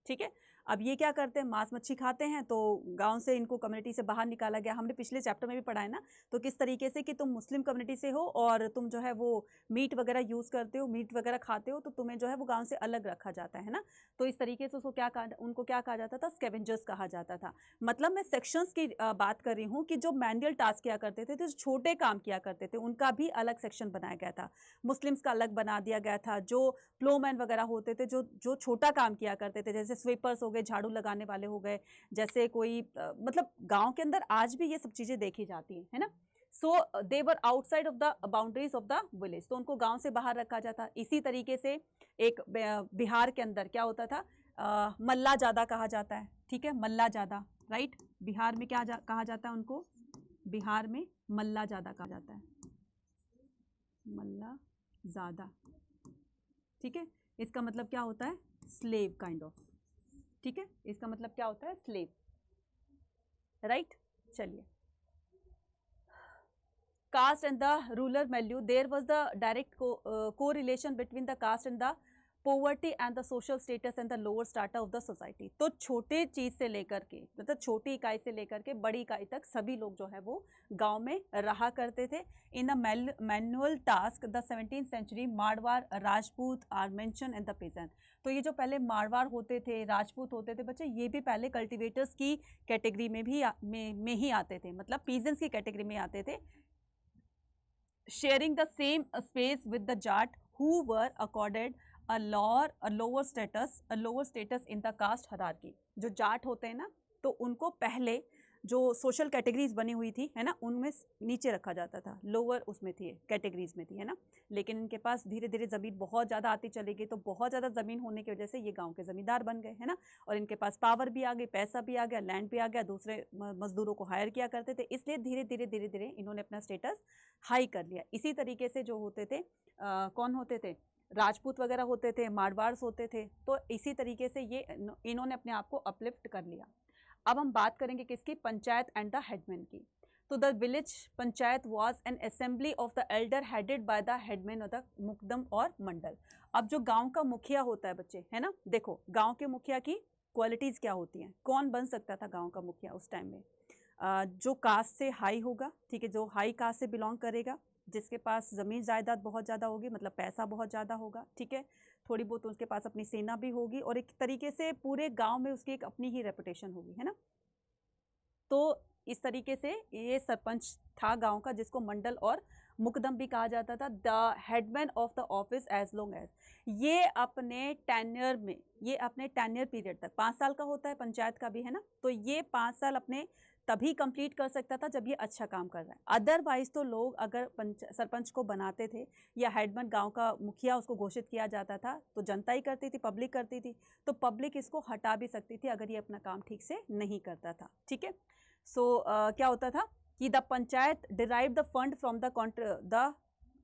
ठीक है। अब ये क्या करते हैं, मांस मच्छी खाते हैं, तो गांव से इनको कम्युनिटी से बाहर निकाला गया। हमने पिछले चैप्टर में भी पढ़ा है ना, तो किस तरीके से कि तुम मुस्लिम कम्युनिटी से हो और तुम जो है वो मीट वगैरह यूज़ करते हो, मीट वगैरह खाते हो, तो तुम्हें जो है वो गांव से अलग रखा जाता है ना। तो इस तरीके से उनको क्या कहा जाता था, स्कैवेंजर्स कहा जाता था। मतलब मैं सेक्शंस की बात कर रही हूँ कि जो मैनुअल टास्क किया करते थे, जो छोटे काम किया करते थे, उनका भी अलग सेक्शन बनाया गया था। मुस्लिम्स का अलग बना दिया गया था। जो प्लोमैन वगैरह होते थे, जो छोटा काम किया करते थे, जैसे स्वीपर्स हो गए, झाड़ू लगाने वाले हो गए, जैसे कोई मतलब गांव के अंदर आज भी ये सब चीजें देखी जाती हैं, है ना। So they were outside of the boundaries of the village, तो उनको गांव से बाहर रखा जाता। इसी तरीके से एक बिहार के अंदर क्या होता था, मल्ला जादा कहा जाता है, ठीक है, मल्ला जादा, राइट। बिहार में क्या कहा जाता है उनको, बिहार में मल्ला जादा कहा जाता है, मल्ला जादा, ठीक है। इसका मतलब क्या होता है, स्लेव काइंड ऑफ, ठीक है, इसका मतलब क्या होता है, स्लेव, राइट। चलिए, caste and the rural value, there was the direct correlation between the caste and the poverty and the social status and the lower strata of the society. तो छोटे चीज से लेकर के, मतलब छोटी इकाई से लेकर के बड़ी इकाई तक सभी लोग जो है वो गांव में रहा करते थे। In a manual task the 17th century Marwar Rajput are mention and the peasant. तो ये जो पहले मारवाड़ होते थे, राजपूत होते थे बच्चे, ये भी पहले कल्टिवेटर्स की कैटेगरी में भी में ही आते थे, मतलब पीजेंट्स की कैटेगरी में आते थे। Sharing the same space with the Jat who were accorded a lower status in the caste hierarchy। जो जाट होते हैं ना, तो उनको पहले जो सोशल कैटेगरीज बनी हुई थी, है ना, उनमें नीचे रखा जाता था, लोअर उसमें थी, कैटेगरीज में थी, है ना। लेकिन इनके पास धीरे धीरे ज़मीन बहुत ज़्यादा आती चली गई, तो बहुत ज़्यादा ज़मीन होने की वजह से ये गांव के ज़मींदार बन गए, है ना। और इनके पास पावर भी आ गई, पैसा भी आ गया, लैंड भी आ गया, दूसरे मजदूरों को हायर किया करते थे, इसलिए धीरे धीरे इन्होंने अपना स्टेटस हाई कर लिया। इसी तरीके से जो होते थे, कौन होते थे, राजपूत वगैरह होते थे, मारवाड़्स होते थे, तो इसी तरीके से ये इन्होंने अपने आप को अपलिफ्ट कर लिया। अब हम बात करेंगे किसकी, पंचायत एंड द हेडमैन की। तो the village panchayat was an assembly of the elder headed by the headman of the muqaddam और मंडल। अब जो गांव का मुखिया होता है बच्चे, है ना, देखो गांव के मुखिया की क्वालिटीज क्या होती हैं, कौन बन सकता था गांव का मुखिया उस टाइम में, जो कास्ट से हाई होगा, ठीक है, जो हाई कास्ट से बिलोंग करेगा, जिसके पास ज़मीन जायदाद बहुत ज़्यादा होगी, मतलब पैसा बहुत ज़्यादा होगा, ठीक है, थोड़ी बहुत उसके पास अपनी सेना भी होगी, और एक तरीके से पूरे गांव में उसकी एक अपनी ही रेपुटेशन होगी, है ना। तो इस तरीके से ये सरपंच था गांव का, जिसको मंडल और मुकदम भी कहा जाता था। The headman of the office as long as, ये अपने टेन्योर पीरियड तक, 5 साल का होता है पंचायत का भी, है ना, तो ये 5 साल अपने तभी कंप्लीट कर सकता था जब ये अच्छा काम कर रहा है। अदरवाइज तो लोग अगर सरपंच को बनाते थे या हेडमैन गांव का मुखिया उसको घोषित किया जाता था, तो जनता ही करती थी, पब्लिक करती थी, तो पब्लिक इसको हटा भी सकती थी अगर ये अपना काम ठीक से नहीं करता था, ठीक है। सो क्या होता था कि the panchayat derive the fund from the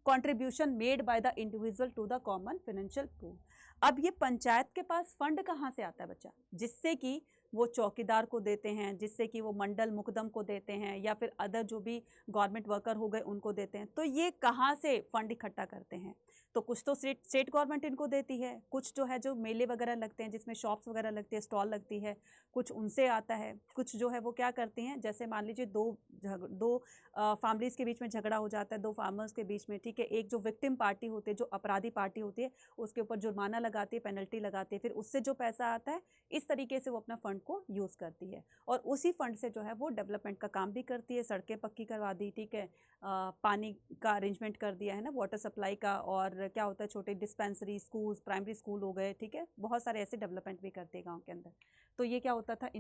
contribution made by the individual to the common financial pool. अब ये पंचायत के पास फंड कहाँ से आता है बच्चा, जिससे कि वो चौकीदार को देते हैं, जिससे कि वो मंडल मुकदम को देते हैं, या फिर अदर जो भी गवर्नमेंट वर्कर हो गए उनको देते हैं। तो ये कहाँ से फंड इकट्ठा करते हैं, तो कुछ तो स्टेट गवर्नमेंट इनको देती है, कुछ जो है जो मेले वगैरह लगते हैं जिसमें शॉप्स वगैरह लगती है, स्टॉल लगती है, कुछ उनसे आता है, कुछ जो है वो क्या करते हैं, जैसे मान लीजिए दो फैमिलीज़ के बीच में झगड़ा हो जाता है, 2 फार्मर्स के बीच में, ठीक है, एक जो विक्टिम पार्टी होती है, जो अपराधी पार्टी होती है, उसके ऊपर जुर्माना लगाती है, पेनल्टी लगाती है, फिर उससे जो पैसा आता है, इस तरीके से वो अपना फंड फंड को यूज़ करती है और उसी फंड से जो है वो डेवलपमेंट का काम भी करती है, सड़कें पक्की करवा दी, ठीक है, पानी का अरेंजमेंट कर दिया है ना, वाटर सप्लाई का, और क्या होता है छोटे डिस्पेंसरी, स्कूल्स, प्राइमरी स्कूल हो गए, ठीक है, बहुत सारे ऐसे डेवलपमेंट भी करते हैं गाँव के अंदर। तो ये क्या होता था,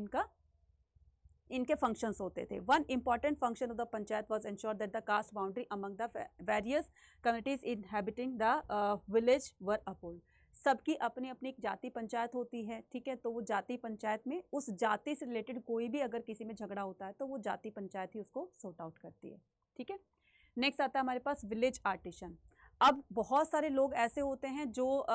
इनके फंक्शंस होते थे। One important function of the panchayat was ensure that the caste boundary among the various communities inhabiting the village were uphold. सबकी अपनी अपनी एक जाति पंचायत होती है, ठीक है, तो वो जाति पंचायत में उस जाति से रिलेटेड कोई भी अगर किसी में झगड़ा होता है तो वो जाति पंचायत ही उसको सॉर्ट आउट करती है, ठीक है। नेक्स्ट आता है हमारे पास विलेज आर्टिशन। अब बहुत सारे लोग ऐसे होते हैं जो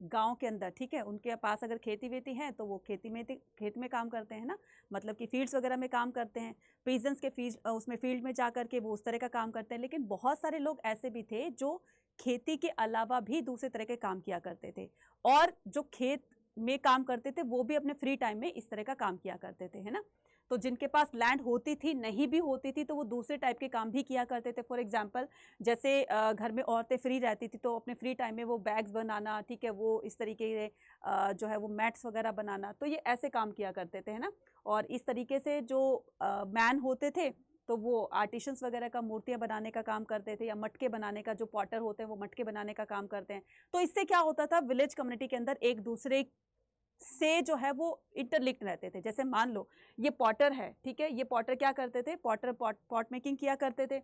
गांव के अंदर, ठीक है, उनके पास अगर खेती वेती है तो वो खेत में काम करते हैं ना, मतलब कि फील्ड्स वगैरह में काम करते हैं, पीजेंट्स के उसमें फील्ड में जा करके वो उस तरह का काम करते हैं। लेकिन बहुत सारे लोग ऐसे भी थे जो खेती के अलावा भी दूसरे तरह के काम किया करते थे, और जो खेत में काम करते थे वो भी अपने फ्री टाइम में इस तरह का काम किया करते थे, है ना। तो जिनके पास लैंड होती थी, नहीं भी होती थी, तो वो दूसरे टाइप के काम भी किया करते थे। फॉर एग्जांपल, जैसे घर में औरतें फ्री रहती थी तो अपने फ्री टाइम में वो बैग्स बनाना, ठीक है, वो इस तरीके से जो है वो मैट्स वगैरह बनाना, तो ये ऐसे काम किया करते थे, है ना। और इस तरीके से जो मैन होते थे तो वो आर्टिशंस वगैरह का मूर्तियां बनाने का काम करते थे, या मटके बनाने का, जो पॉटर होते हैं वो मटके बनाने का काम करते हैं। तो इससे क्या होता था, विलेज कम्युनिटी के अंदर एक दूसरे से जो है वो इंटरलिंक्ड रहते थे। जैसे मान लो ये पॉटर है, ठीक है, ये पॉटर क्या करते थे, पॉट मेकिंग किया करते थे।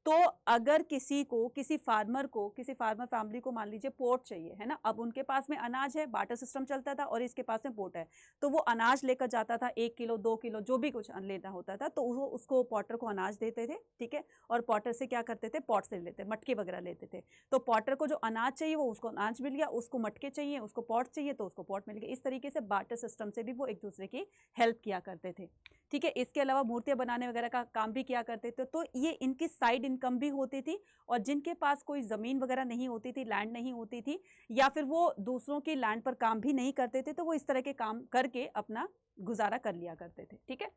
तो अगर किसी फार्मर फैमिली को मान लीजिए पोर्ट चाहिए, है ना, अब उनके पास में अनाज है, बार्टर सिस्टम चलता था, और इसके पास में पोर्ट है, तो वो अनाज लेकर जाता था, 1 किलो 2 किलो जो भी कुछ लेना होता था, तो वो उसको पॉटर को अनाज देते थे, ठीक है, और पॉटर से क्या करते थे, पॉट से लेते, मटके वगैरह लेते थे। तो पॉटर को जो अनाज चाहिए वो उसको अनाज मिल गया, उसको मटके चाहिए, उसको पॉट चाहिए तो उसको पॉट मिल गया। इस तरीके से बार्टर सिस्टम से भी वो एक दूसरे की हेल्प किया करते थे, ठीक है। इसके अलावा मूर्तियां बनाने वगैरह का काम भी किया करते थे। तो ये इनकी साइड इनकम भी होती थी, और जिनके पास कोई ज़मीन वगैरह नहीं होती थी, लैंड नहीं होती थी, या फिर वो दूसरों की लैंड पर काम भी नहीं करते थे, तो वो इस तरह के काम करके अपना गुजारा कर लिया करते थे, ठीक है।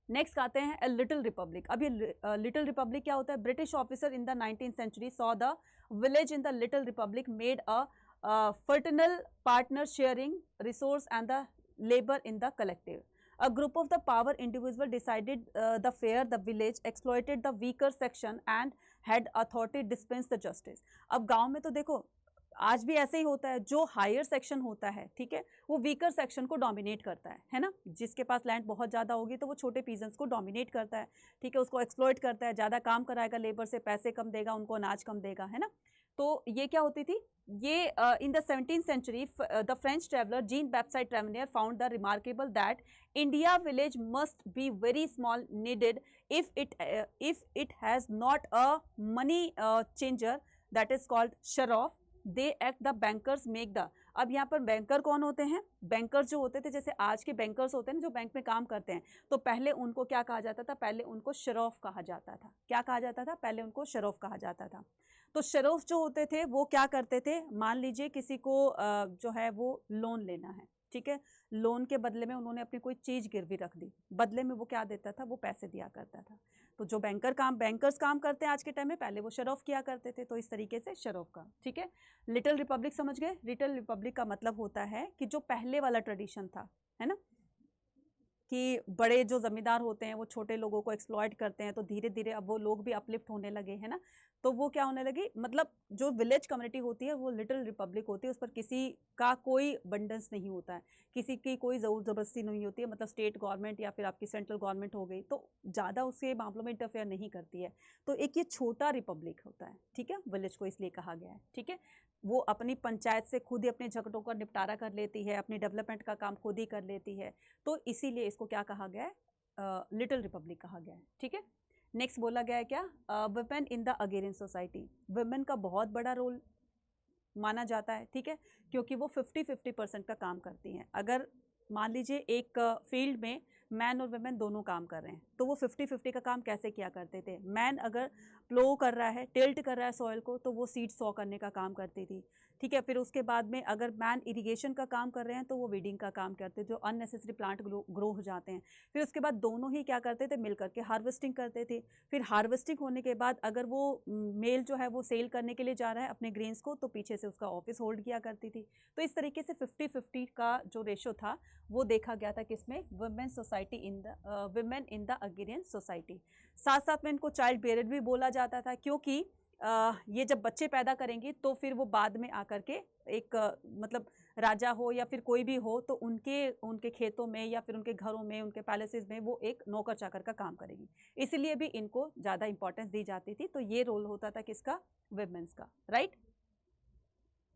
नेक्स्ट आते हैं ए लिटिल रिपब्लिक। अब ये लिटिल रिपब्लिक क्या होता है, British officer in the 19th century saw the village in the little republic made a fraternal partner sharing resource and the labour in the collective. A group of the power individual decided the fair the village exploited the weaker section and had authority dispense the justice। अब गांव में तो देखो आज भी ऐसे ही होता है, जो हायर सेक्शन होता है, ठीक है, वो वीकर सेक्शन को डोमिनेट करता है ना। जिसके पास लैंड बहुत ज़्यादा होगी तो वो छोटे पीजेंट्स को डोमिनेट करता है, ठीक है, उसको एक्सप्लॉइट करता है, ज़्यादा काम कराएगा लेबर से, पैसे कम देगा, उनको अनाज कम देगा, है ना। तो ये क्या होती थी, ये in the 17th century the French traveller Jean Baptiste Tavernier found the remarkable that India village must be very small needed if it has not a money changer that is called sheriff। they act the bankers make the। अब यहाँ पर banker कौन होते हैं, bankers जो होते थे, जैसे आज के बैंकर्स होते हैं ना जो बैंक में काम करते हैं, तो पहले उनको क्या कहा जाता था, पहले उनको शरीफ कहा जाता था। क्या कहा जाता था, पहले उनको शरीफ कहा जाता था। तो शरीफ जो होते थे वो क्या करते थे, मान लीजिए किसी को जो है वो लोन लेना है, ठीक है, लोन के बदले में उन्होंने अपनी कोई चीज़ गिरवी रख दी, बदले में वो क्या देता था, वो पैसे दिया करता था। तो जो बैंकर्स काम करते हैं आज के टाइम में, पहले वो शरीफ किया करते थे। तो इस तरीके से शरीफ का, ठीक है। लिटिल रिपब्लिक समझ गए, लिटिल रिपब्लिक का मतलब होता है कि जो पहले वाला ट्रेडिशन था, है ना, कि बड़े जो जमींदार होते हैं वो छोटे लोगों को एक्सप्लॉइट करते हैं, तो धीरे धीरे अब वो लोग भी अपलिफ्ट होने लगे, है ना। तो वो क्या होने लगी, मतलब जो विलेज कम्युनिटी होती है वो लिटिल रिपब्लिक होती है, उस पर किसी का कोई बंडेंस नहीं होता है, किसी की कोई ज़रूर ज़बरदस्ती नहीं होती है, मतलब स्टेट गवर्नमेंट या फिर आपकी सेंट्रल गवर्नमेंट हो गई तो ज़्यादा उसके मामलों में इंटरफेयर नहीं करती है। तो एक ये छोटा रिपब्लिक होता है, ठीक है, विलेज को इसलिए कहा गया है, ठीक है। वो अपनी पंचायत से खुद ही अपने झगड़ों का निपटारा कर लेती है, अपनी डेवलपमेंट का काम खुद ही कर लेती है, तो इसीलिए इसको क्या कहा गया है, लिटिल रिपब्लिक कहा गया है, ठीक है। नेक्स्ट बोला गया है क्या, women in the agrarian society. Women का बहुत बड़ा रोल माना जाता है, ठीक है, क्योंकि वो 50-50% का काम करती हैं। अगर मान लीजिए एक फील्ड में मैन और वुमेन दोनों काम कर रहे हैं, तो वो 50-50 का काम कैसे किया करते थे। मैन अगर प्लो कर रहा है, टिल्ट कर रहा है सॉइल को, तो वो सीड सॉ करने का काम करती थी, ठीक है। फिर उसके बाद में अगर मैन इरिगेशन का काम कर रहे हैं तो वो वीडिंग का काम करते हैं, जो अननेसेसरी प्लांट ग्रो हो जाते हैं। फिर उसके बाद दोनों ही क्या करते थे, मिल करके हार्वेस्टिंग करते थे। फिर हार्वेस्टिंग होने के बाद अगर वो मेल जो है वो सेल करने के लिए जा रहा है अपने ग्रेन्स को, तो पीछे से उसका ऑफिस होल्ड किया करती थी। तो इस तरीके से 50-50 का जो रेशो था वो देखा गया था किसमें, women society in the women in the agrarian society. साथ साथ में इनको चाइल्ड बेयर भी बोला जाता था, क्योंकि ये जब बच्चे पैदा करेंगी तो फिर वो बाद में आकर के एक मतलब राजा हो या फिर कोई भी हो तो उनके खेतों में या फिर उनके घरों में, उनके पैलेसेस में वो एक नौकर चाकर का काम करेगी। इसलिए भी इनको ज़्यादा इंपॉर्टेंस दी जाती थी। तो ये रोल होता था किसका, वुमेन्स का, right.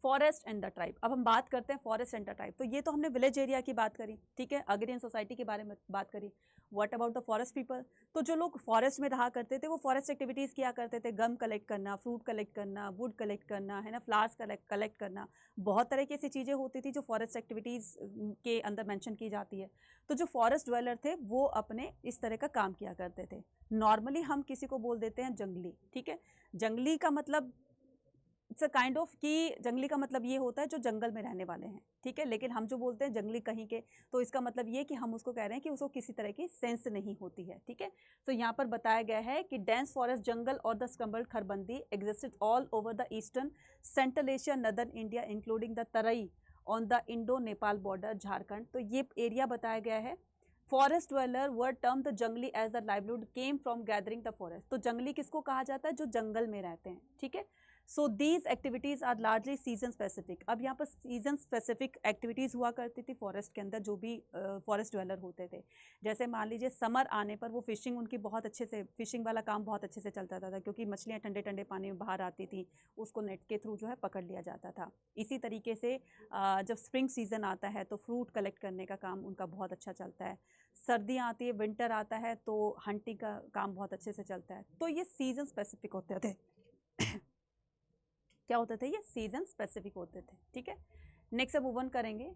Forest and the tribe, अब हम बात करते हैं फॉरेस्ट एंड द ट्राइब। तो ये तो हमने विलेज एरिया की बात करी, ठीक है, अग्रियन सोसाइटी के बारे में बात करी। What about the forest people, तो जो लोग फॉरेस्ट में रहा करते थे वो फॉरेस्ट एक्टिविटीज़ किया करते थे, गम कलेक्ट करना, फ्रूट कलेक्ट करना, वुड कलेक्ट करना, है ना, फ्लावर्स कलेक्ट करना, बहुत तरह की ऐसी चीज़ें होती थी जो फॉरेस्ट एक्टिविटीज़ के अंदर मेंशन की जाती है। तो जो फॉरेस्ट ड्वेलर थे वो अपने इस तरह का काम किया करते थे। नॉर्मली हम किसी को बोल देते हैं जंगली, ठीक है। जंगली का मतलब इट्स अ काइंड ऑफ कि जंगली का मतलब ये होता है जो जंगल में रहने वाले हैं, ठीक है। लेकिन हम जो बोलते हैं जंगली कहीं के, तो इसका मतलब ये कि हम उसको कह रहे हैं कि उसको किसी तरह की सेंस नहीं होती है, ठीक है। तो यहाँ पर बताया गया है कि डेंस फॉरेस्ट जंगल और the scrubland kharbandi existed all over the eastern central Asia northern India including the Terai on the Indo Nepal border Jharkhand. तो ये एरिया बताया गया है। Forest dweller were term the jangli as the livelihood came from gathering the forest. तो जंगली किसको कहा जाता है, जो जंगल में रहते हैं, ठीक है। So these activities are largely season specific. अब यहाँ पर सीजन स्पेसिफिक एक्टिविटीज़ हुआ करती थी फॉरेस्ट के अंदर, जो भी फॉरेस्ट ड्वेलर होते थे। जैसे मान लीजिए समर आने पर वो फिशिंग उनकी बहुत अच्छे से, फिशिंग वाला काम बहुत अच्छे से चलता था, क्योंकि मछलियाँ ठंडे ठंडे पानी में बाहर आती थी, उसको नेट के थ्रू जो है पकड़ लिया जाता था। इसी तरीके से जब स्प्रिंग सीजन आता है तो फ्रूट कलेक्ट करने का काम उनका बहुत अच्छा चलता है। सर्दियाँ आती है, विंटर आता है तो हंटिंग का काम बहुत अच्छे से चलता है। तो ये सीजन स्पेसिफिक होते थे क्या होते थे, ये सीजन स्पेसिफिक होते थे, ठीक है। नेक्स्ट अब मूव ऑन करेंगे।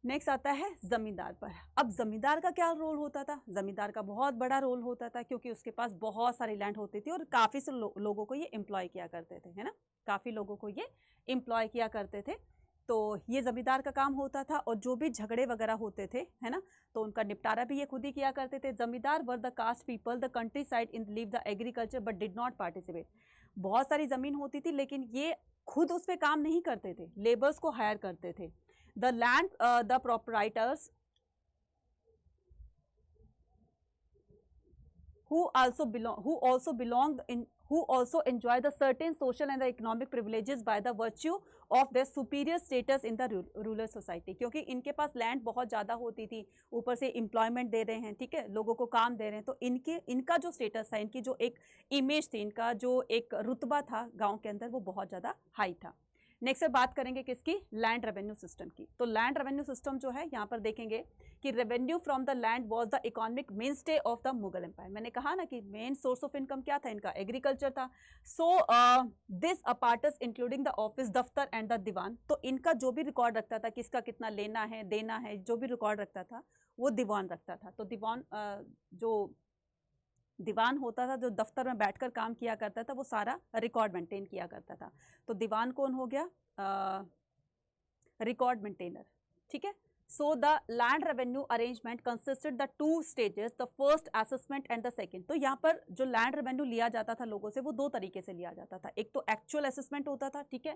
नेक्स्ट आता है जमींदार पर। अब जमींदार का क्या रोल होता था, जमींदार का बहुत बड़ा रोल होता था, क्योंकि उसके पास बहुत सारी लैंड होती थी और काफ़ी से लोगों को ये एम्प्लॉय किया करते थे, है ना, काफ़ी लोगों को ये एम्प्लॉय किया करते थे। तो ये जमींदार का काम होता था, और जो भी झगड़े वगैरह होते थे, है ना, तो उनका निपटारा भी ये खुद ही किया करते थे। जमींदार were the caste people the country side in leave the agriculture but did not participate. बहुत सारी ज़मीन होती थी लेकिन ये खुद उस पर काम नहीं करते थे, लेबर्स को हायर करते थे। The land the proprietors who also enjoy the certain social and the economic privileges by the virtue of their superior status in the rural society। क्योंकि इनके पास लैंड बहुत ज़्यादा होती थी, ऊपर से एम्प्लॉयमेंट दे रहे हैं, ठीक है, लोगों को काम दे रहे हैं, तो इनका जो स्टेटस था, इनकी जो एक इमेज थी, इनका जो एक रुतबा था गाँव के अंदर, वो बहुत ज़्यादा हाई था। नेक्स्ट बात करेंगे किसकी, लैंड रेवेन्यू सिस्टम की। तो लैंड रेवेन्यू सिस्टम जो है यहाँ पर देखेंगे कि revenue from the land was the economic mainstay of the Mughal empire. मैंने कहा ना कि मेन सोर्स ऑफ इनकम क्या था इनका, एग्रीकल्चर था। So this apparatus including the office, दफ्तर एंड द दीवान। तो इनका जो भी रिकॉर्ड रखता था, किसका कितना लेना है देना है, जो भी रिकॉर्ड रखता था वो दीवान रखता था। तो दीवान जो दीवान होता था, जो दफ्तर में बैठकर काम किया करता था, वो सारा रिकॉर्ड मेंटेन किया करता था। तो दीवान कौन हो गया, रिकॉर्ड मेंटेनर, ठीक है। So the land revenue arrangement consisted the two stages, the first assessment and the second. तो यहाँ पर जो लैंड रेवेन्यू लिया जाता था लोगों से, वो दो तरीके से लिया जाता था। एक तो एक्चुअल असेसमेंट होता था, ठीक है,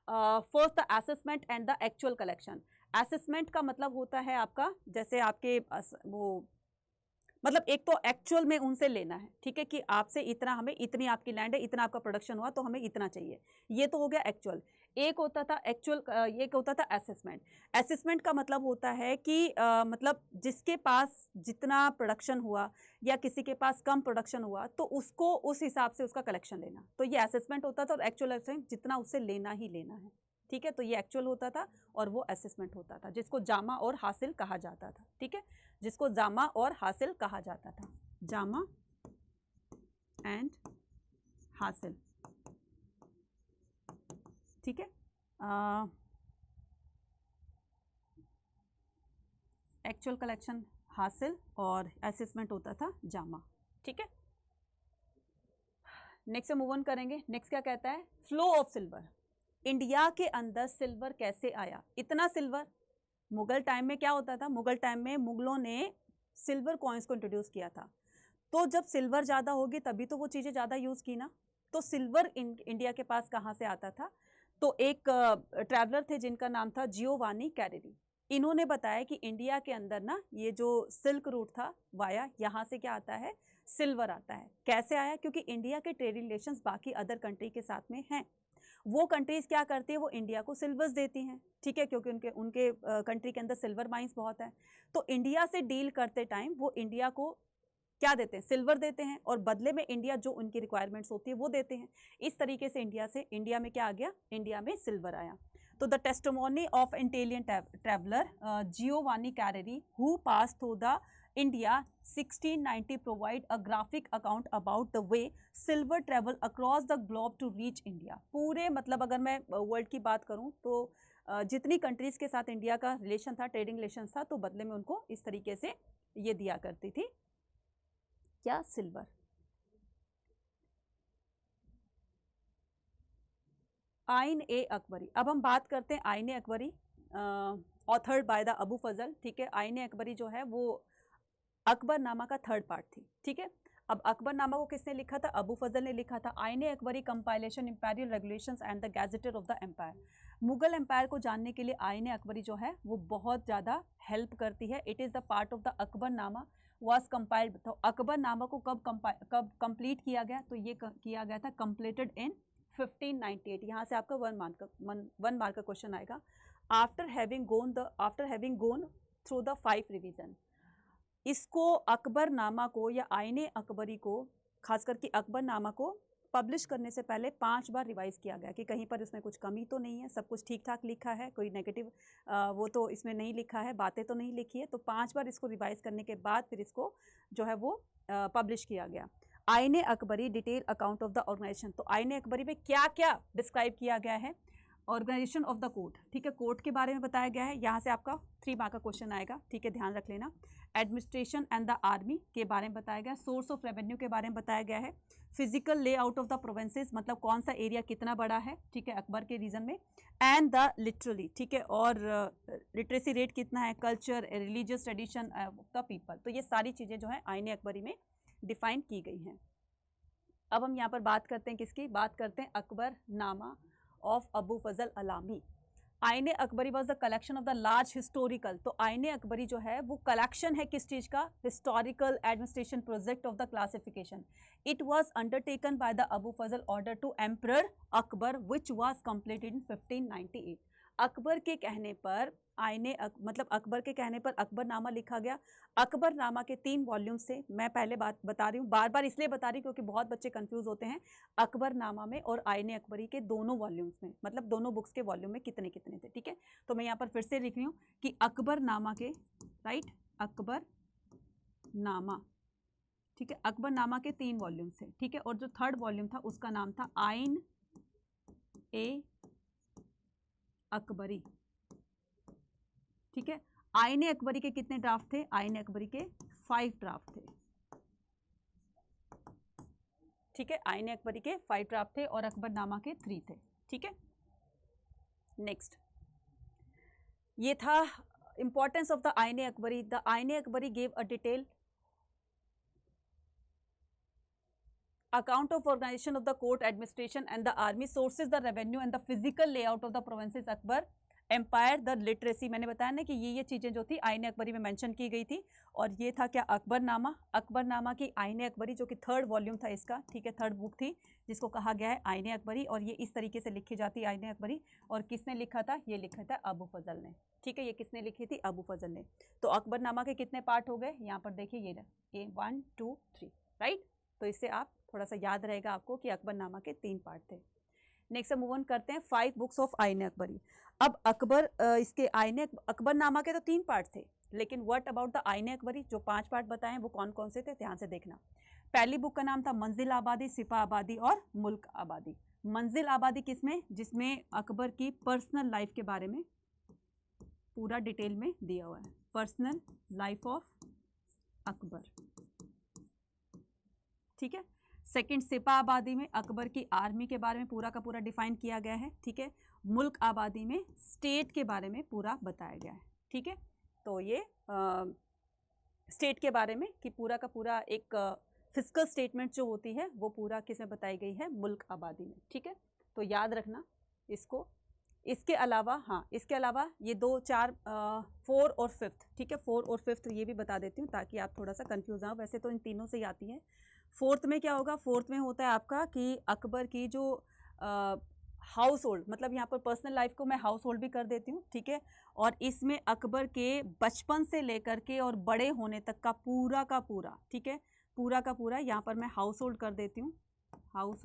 first the assessment and the actual collection. Assessment का मतलब होता है आपका, जैसे आपके वो मतलब एक तो एक्चुअल में उनसे लेना है, ठीक है, कि आपसे इतना, हमें इतनी आपकी लैंड है, इतना आपका प्रोडक्शन हुआ तो हमें इतना चाहिए, ये तो हो गया एक्चुअल। एक होता था एक्चुअल, एक होता था असेसमेंट। असेसमेंट का मतलब होता है कि मतलब जिसके पास जितना प्रोडक्शन हुआ या किसी के पास कम प्रोडक्शन हुआ तो उसको उस हिसाब से उसका कलेक्शन लेना, तो ये असेसमेंट होता था। और एक्चुअल असेसमेंट जितना उससे लेना ही लेना है, ठीक है, तो ये एक्चुअल होता था और वो असेसमेंट होता था, जिसको जामा और हासिल कहा जाता था, ठीक है, जिसको जामा और हासिल कहा जाता था, जामा एंड हासिल, ठीक है। एक्चुअल कलेक्शन हासिल और असेसमेंट होता था जामा, ठीक है। नेक्स्ट मूव ऑन करेंगे। नेक्स्ट क्या कहता है, फ्लो ऑफ सिल्वर। इंडिया के अंदर सिल्वर कैसे आया? इतना सिल्वर मुगल टाइम में क्या होता था? मुगल टाइम में मुगलों ने सिल्वर कॉइन्स को इंट्रोड्यूस किया था। तो जब सिल्वर ज़्यादा होगी तभी तो वो चीज़ें ज़्यादा यूज़ की ना। तो सिल्वर इंडिया के पास कहाँ से आता था? तो एक ट्रैवलर थे जिनका नाम था जियोवानी कैरेरी। इन्होंने बताया कि इंडिया के अंदर ना ये जो सिल्क रूट था वाया, यहाँ से क्या आता है? सिल्वर आता है। कैसे आया? क्योंकि इंडिया के ट्रेड रिलेशंस बाकी अदर कंट्री के साथ में हैं। वो कंट्रीज क्या करती है? वो इंडिया को सिल्वर्स देती हैं, ठीक है, क्योंकि उनके उनके कंट्री के अंदर सिल्वर माइंस बहुत है। तो इंडिया से डील करते टाइम वो इंडिया को क्या देते हैं? सिल्वर देते हैं, और बदले में इंडिया जो उनकी रिक्वायरमेंट्स होती है वो देते हैं। इस तरीके से इंडिया में क्या आ गया? इंडिया में सिल्वर आया। तो the testimony of Italian traveller Giovanni Careri who pass through the India 1690 provide a graphic account about the way silver travel across the globe to reach India। पूरे मतलब अगर मैं वर्ल्ड की बात करूं तो जितनी कंट्रीज के साथ इंडिया का रिलेशन था, ट्रेडिंग रिलेशन था, तो बदले में उनको इस तरीके से ये दिया करती थी, क्या? सिल्वर। आइन ए अकबरी। अब हम बात करते हैं Ain i Akbari, authored by the Abu Fazl, ठीक है। आइन ए अकबरी जो है वो अकबरनामा का थर्ड पार्ट थी, ठीक है। अब अकबरनामा को किसने लिखा था? अबू फजल ने लिखा था। Ain i Akbari compilation imperial regulations and the gazetteer of the empire. Mughal empire को जानने के लिए आईने अकबरी जो है वो बहुत ज़्यादा हेल्प करती है। It is the part of the Akbarnama was compiled. तो अकबरनामा को कब कंप्लीट किया गया? तो ये किया गया था कंप्लीटेड इन 1598। यहाँ से आपका वन मार्क का क्वेश्चन आएगा। After having gone through the 5 revision. इसको अकबरनामा को या आईने अकबरी को, खासकर कि अकबरनामा को पब्लिश करने से पहले 5 बार रिवाइज किया गया कि कहीं पर इसमें कुछ कमी तो नहीं है, सब कुछ ठीक ठाक लिखा है, कोई नेगेटिव वो तो इसमें नहीं लिखा है, बातें तो नहीं लिखी है। तो 5 बार इसको रिवाइज करने के बाद फिर इसको जो है वो पब्लिश किया गया। Ain Akbari detail account of the organisation. तो आईने अकबरी में क्या क्या डिस्क्राइब किया गया है? ऑर्गेनाइजेशन ऑफ द कोर्ट, ठीक है, कोर्ट के बारे में बताया गया है। यहाँ से आपका 3 मार्क का क्वेश्चन आएगा, ठीक है, ध्यान रख लेना। एडमिनिस्ट्रेशन एंड द आर्मी के बारे में बताया गया। सोर्स ऑफ रेवेन्यू के बारे में बताया गया है। Physical layout of the provinces, मतलब कौन सा एरिया कितना बड़ा है, ठीक है, अकबर के रीजन में। एंड द लिटरली, ठीक है, और लिटरेसी रेट कितना है, culture, religious tradition of the people. तो ये सारी चीज़ें जो है आईने अकबरी में डिफाइन की गई हैं। अब हम यहाँ पर बात करते हैं किसकी? बात करते हैं अकबरनामा ऑफ अबू फजल अलामी। आईने Akbari was the collection of the large historical. तो आईने अकबरी जो है वो कलेक्शन है किस चीज़ का? Historical administration project of the classification. It was undertaken by the Abu Fazl order to emperor Akbar which was completed in 1598। Akbar के कहने पर मतलब अकबर के कहने पर अकबरनामा लिखा गया। अकबरनामा के 3 वॉल्यूम से, मैं पहले बात बता रही हूँ, बार बार इसलिए बता रही हूँ क्योंकि बहुत बच्चे कंफ्यूज होते हैं अकबरनामा में और आईने अकबरी के दोनों वॉल्यूम्स में, मतलब दोनों बुक्स के वॉल्यूम में कितने कितने थे, ठीक है। तो मैं यहाँ पर फिर से लिख रही हूँ कि अकबरनामा के, राइट, अकबरनामा, ठीक है, अकबरनामा के 3 वॉल्यूम थे, ठीक है, और जो थर्ड वॉल्यूम था उसका नाम था आइन ए अकबरी, ठीक है। आईने अकबरी के कितने ड्राफ्ट थे? आईने अकबरी के 5 ड्राफ्ट थे, ठीक है, आईने अकबरी के 5 ड्राफ्ट थे और अकबरनामा के 3 थे, ठीक है। नेक्स्ट ये था इंपॉर्टेंस ऑफ द आईने अकबरी। द आईने Akbari gave a detail account of organization of the court, administration and the army, sources the revenue and the physical layout of the provinces Akbar empire, the literacy. मैंने बताया ना कि ये चीज़ें जो थी आईने अकबरी में मेंशन की गई थी। और ये था क्या? अकबरनामा। अकबरनामा की आईने अकबरी जो कि थर्ड वॉल्यूम था इसका, ठीक है, थर्ड बुक थी जिसको कहा गया है आईने अकबरी। और ये इस तरीके से लिखी जाती है आईने अकबरी। और किसने लिखा था? ये लिखा था अबू फजल ने, ठीक है, ये किसने लिखी थी? अबू फजल ने। तो अकबरनामा के कितने पार्ट हो गए? यहाँ पर देखिए ये 1 2 3, राइट। तो इससे आप थोड़ा सा याद रहेगा आपको कि अकबरनामा के 3 पार्ट थे। नेक्स्ट हम मूव ऑन करते हैं 5 बुक्स ऑफ आईने अकबरी। अब इसके आईने अकबरनामा के तो 3 पार्ट थे, लेकिन व्हाट अबाउट द आईने अकबरी? जो 5 पार्ट बताएं वो कौन कौन से थे, ध्यान से देखना। पहली बुक का नाम था मंजिल आबादी, सिपा आबादी और मुल्क आबादी। मंजिल आबादी किसमें? जिसमें अकबर की पर्सनल लाइफ के बारे में पूरा डिटेल में दिया हुआ है, पर्सनल लाइफ ऑफ अकबर, ठीक है। सेकंड सिपा आबादी में अकबर की आर्मी के बारे में पूरा का पूरा डिफाइन किया गया है, ठीक है। मुल्क आबादी में स्टेट के बारे में पूरा बताया गया है। ठीक है, तो ये स्टेट के बारे में कि पूरा का पूरा एक फिजिकल स्टेटमेंट जो होती है वो पूरा किसमें बताई गई है, मुल्क आबादी में। ठीक है, तो याद रखना इसको। इसके अलावा हाँ, इसके अलावा ये 2, 4, 4 और 5, ठीक है, 4 और 5 ये भी बता देती हूँ ताकि आप थोड़ा सा कंफ्यूज ना हो। वैसे तो इन तीनों से ही आती है। 4th में क्या होगा, 4th में होता है आपका कि अकबर की जो हाउस होल्ड, मतलब यहाँ पर पर्सनल लाइफ को मैं हाउस होल्ड भी कर देती हूँ। ठीक है, और इसमें अकबर के बचपन से लेकर के और बड़े होने तक का पूरा, ठीक है, पूरा का पूरा यहाँ पर मैं हाउस होल्ड कर देती हूँ। हाउस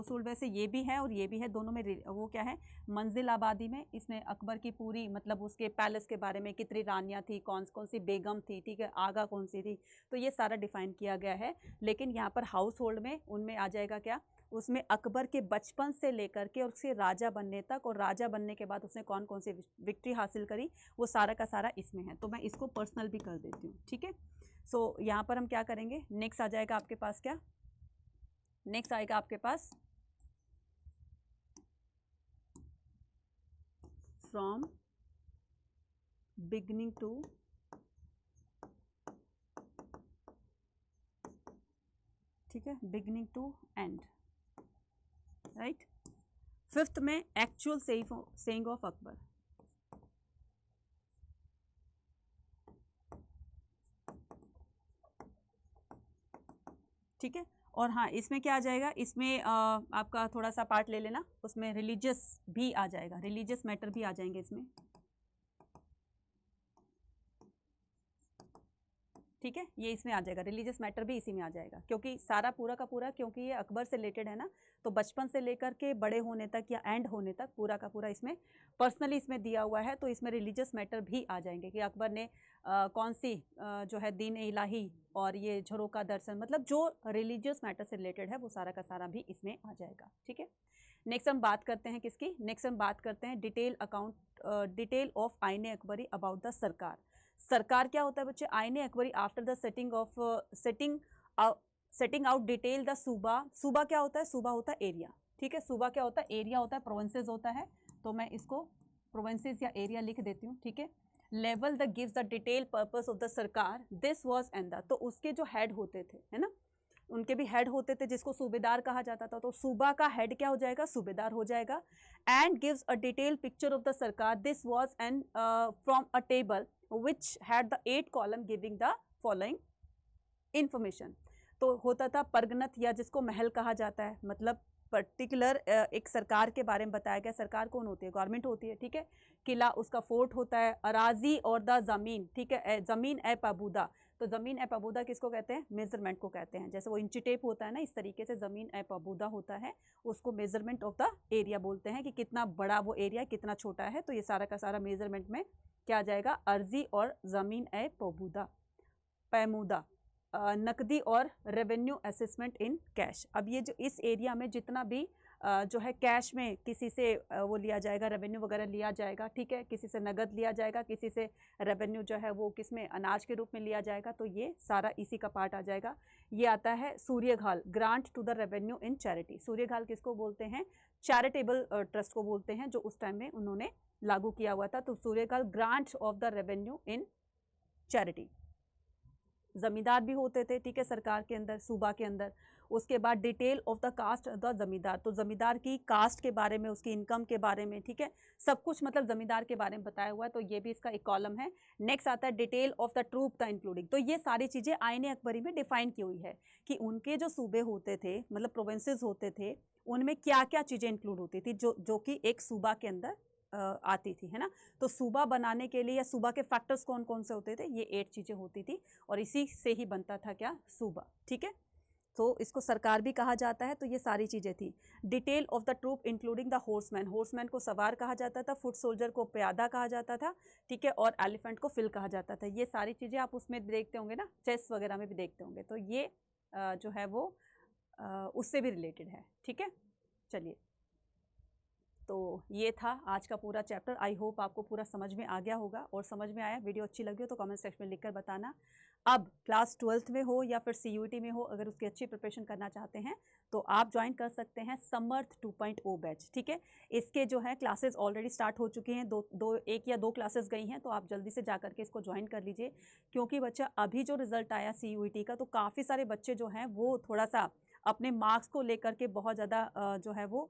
होल्ड वैसे ये भी है और ये भी है, दोनों में वो क्या है, मंजिल आबादी में। इसमें अकबर की पूरी मतलब उसके पैलेस के बारे में, कितनी रानियाँ थी, कौन कौन सी बेगम थी, ठीक है, आगा कौन सी थी, तो ये सारा डिफाइन किया गया है। लेकिन यहाँ पर हाउस होल्ड में उनमें आ जाएगा क्या, उसमें अकबर के बचपन से लेकर के और उसके राजा बनने तक, और राजा बनने के बाद उसने कौन कौन सी विक्ट्री हासिल करी, वो सारा का सारा इसमें है। तो मैं इसको पर्सनल भी कर देती हूँ। ठीक है, सो यहाँ पर हम क्या करेंगे, नेक्स्ट आ जाएगा आपके पास क्या, नेक्स्ट आएगा आपके पास फ्रॉम बिगनिंग टू, ठीक है, beginning to and, right. 5th में एक्चुअल सेइंग ऑफ अकबर। ठीक है, और हाँ इसमें क्या आ जाएगा, इसमें आपका थोड़ा सा पार्ट ले लेना, उसमें रिलीजियस भी आ जाएगा, रिलीजियस मैटर भी आ जाएंगे इसमें। ठीक है, ये इसमें आ जाएगा, रिलीजियस मैटर भी इसी में आ जाएगा, क्योंकि सारा पूरा का पूरा, क्योंकि ये अकबर से रिलेटेड है ना, तो बचपन से लेकर के बड़े होने तक या एंड होने तक पूरा का पूरा इसमें पर्सनली इसमें दिया हुआ है। तो इसमें रिलीजियस मैटर भी आ जाएंगे कि अकबर ने कौन सी जो है दीन इलाही और ये झरोका दर्शन, मतलब जो रिलीजियस मैटर से रिलेटेड है वो सारा का सारा भी इसमें आ जाएगा। ठीक है, नेक्स्ट हम बात करते हैं किसकी, नेक्स्ट हम बात करते हैं डिटेल ऑफ आईने अकबरी अबाउट द सरकार। सरकार क्या होता है बच्चे, आईने Akbari after the setting out detail the सूबा। सूबा क्या होता है, सूबा होता है एरिया। ठीक है, सूबा क्या होता है, एरिया होता है, प्रोविंसेस होता है। तो मैं इसको प्रोविंसेस या एरिया लिख देती हूँ। ठीक है, level the gives the detail purpose of the sarkar, this was and the, तो उसके जो हेड होते थे, है ना, उनके भी हेड होते थे जिसको सूबेदार कहा जाता था। तो सूबा का हेड क्या हो जाएगा, सूबेदार हो जाएगा। And gives a detail picture of the sarkar, this was and from a table which had the 8 column giving the following information। तो होता था परगनत, या जिसको महल कहा जाता है, मतलब पर्टिकुलर एक सरकार के बारे में बताया गया। सरकार कौन होती है, गवर्नमेंट होती है। ठीक है, किला उसका फोर्ट होता है, अराजी और द जमीन। ठीक है, जमीन ए पबूदा, तो जमीन ए पबूदा किसको कहते हैं, मेजरमेंट को कहते हैं। जैसे वो इंची टेप होता है ना, इस तरीके से जमीन ए पबूदा होता है, उसको मेजरमेंट ऑफ द एरिया बोलते हैं कि कितना बड़ा वो एरिया, कितना छोटा है। तो ये सारा का सारा मेजरमेंट में क्या आ जाएगा, अर्जी और जमीन ए पबूदा, पैमूदा, नकदी और रेवेन्यू असेसमेंट इन कैश। अब ये जो इस एरिया में जितना भी जो है कैश में किसी से वो लिया जाएगा, रेवेन्यू वगैरह लिया जाएगा। ठीक है, किसी से नगद लिया जाएगा, किसी से रेवेन्यू जो है वो किसमें, अनाज के रूप में लिया जाएगा। तो ये सारा इसी का पार्ट आ जाएगा। ये आता है suyurghal, grant to the revenue in charity. सूर्यघाल किसको बोलते हैं, चैरिटेबल ट्रस्ट को बोलते हैं, जो उस टाइम में उन्होंने लागू किया हुआ था। तो suyurghal grant of the revenue in charity. Zamindar भी होते थे, ठीक है, सरकार के अंदर, सूबा के अंदर। उसके बाद detail of the caste the zamindar, तो जमींदार की कास्ट के बारे में, उसकी इनकम के बारे में, ठीक है, सब कुछ मतलब जमींदार के बारे में बताया हुआ है। तो ये भी इसका एक कॉलम है। नेक्स्ट आता है detail of the troop the including. तो ये सारी चीज़ें आईने अकबरी में डिफाइन की हुई है कि उनके जो सूबे होते थे, मतलब प्रोविंसेस होते थे, उनमें क्या क्या चीज़ें इंक्लूड होती थी जो कि एक सूबा के अंदर आती थी, है ना। तो सूबा बनाने के लिए या सूबा के फैक्टर्स कौन कौन से होते थे, ये 8 चीज़ें होती थी और इसी से ही बनता था क्या, सूबा। ठीक है, तो इसको सरकार भी कहा जाता है। तो ये सारी चीज़ें थी। Detail of the troop including the horseman, horseman को सवार कहा जाता था, फुट सोल्जर को प्यादा कहा जाता था, ठीक है, और एलिफेंट को फिल कहा जाता था। ये सारी चीज़ें आप उसमें देखते होंगे ना, चेस वगैरह में भी देखते होंगे। तो ये जो है वो उससे भी रिलेटेड है। ठीक है, चलिए, तो ये था आज का पूरा चैप्टर। आई होप आपको पूरा समझ में आ गया होगा, और समझ में आया, वीडियो अच्छी लगी हो तो कमेंट सेक्शन में लिखकर बताना। अब क्लास 12th में हो या फिर CUET में हो, अगर उसकी अच्छी प्रिपरेशन करना चाहते हैं तो आप ज्वाइन कर सकते हैं समर्थ 2.0 बैच। ठीक है, इसके जो है क्लासेस ऑलरेडी स्टार्ट हो चुकी हैं, एक या दो क्लासेस गई हैं, तो आप जल्दी से जा करके इसको ज्वाइन कर लीजिए। क्योंकि बच्चा अभी जो रिजल्ट आया CUET का, तो काफ़ी सारे बच्चे जो हैं वो थोड़ा सा अपने मार्क्स को लेकर के बहुत ज़्यादा जो है वो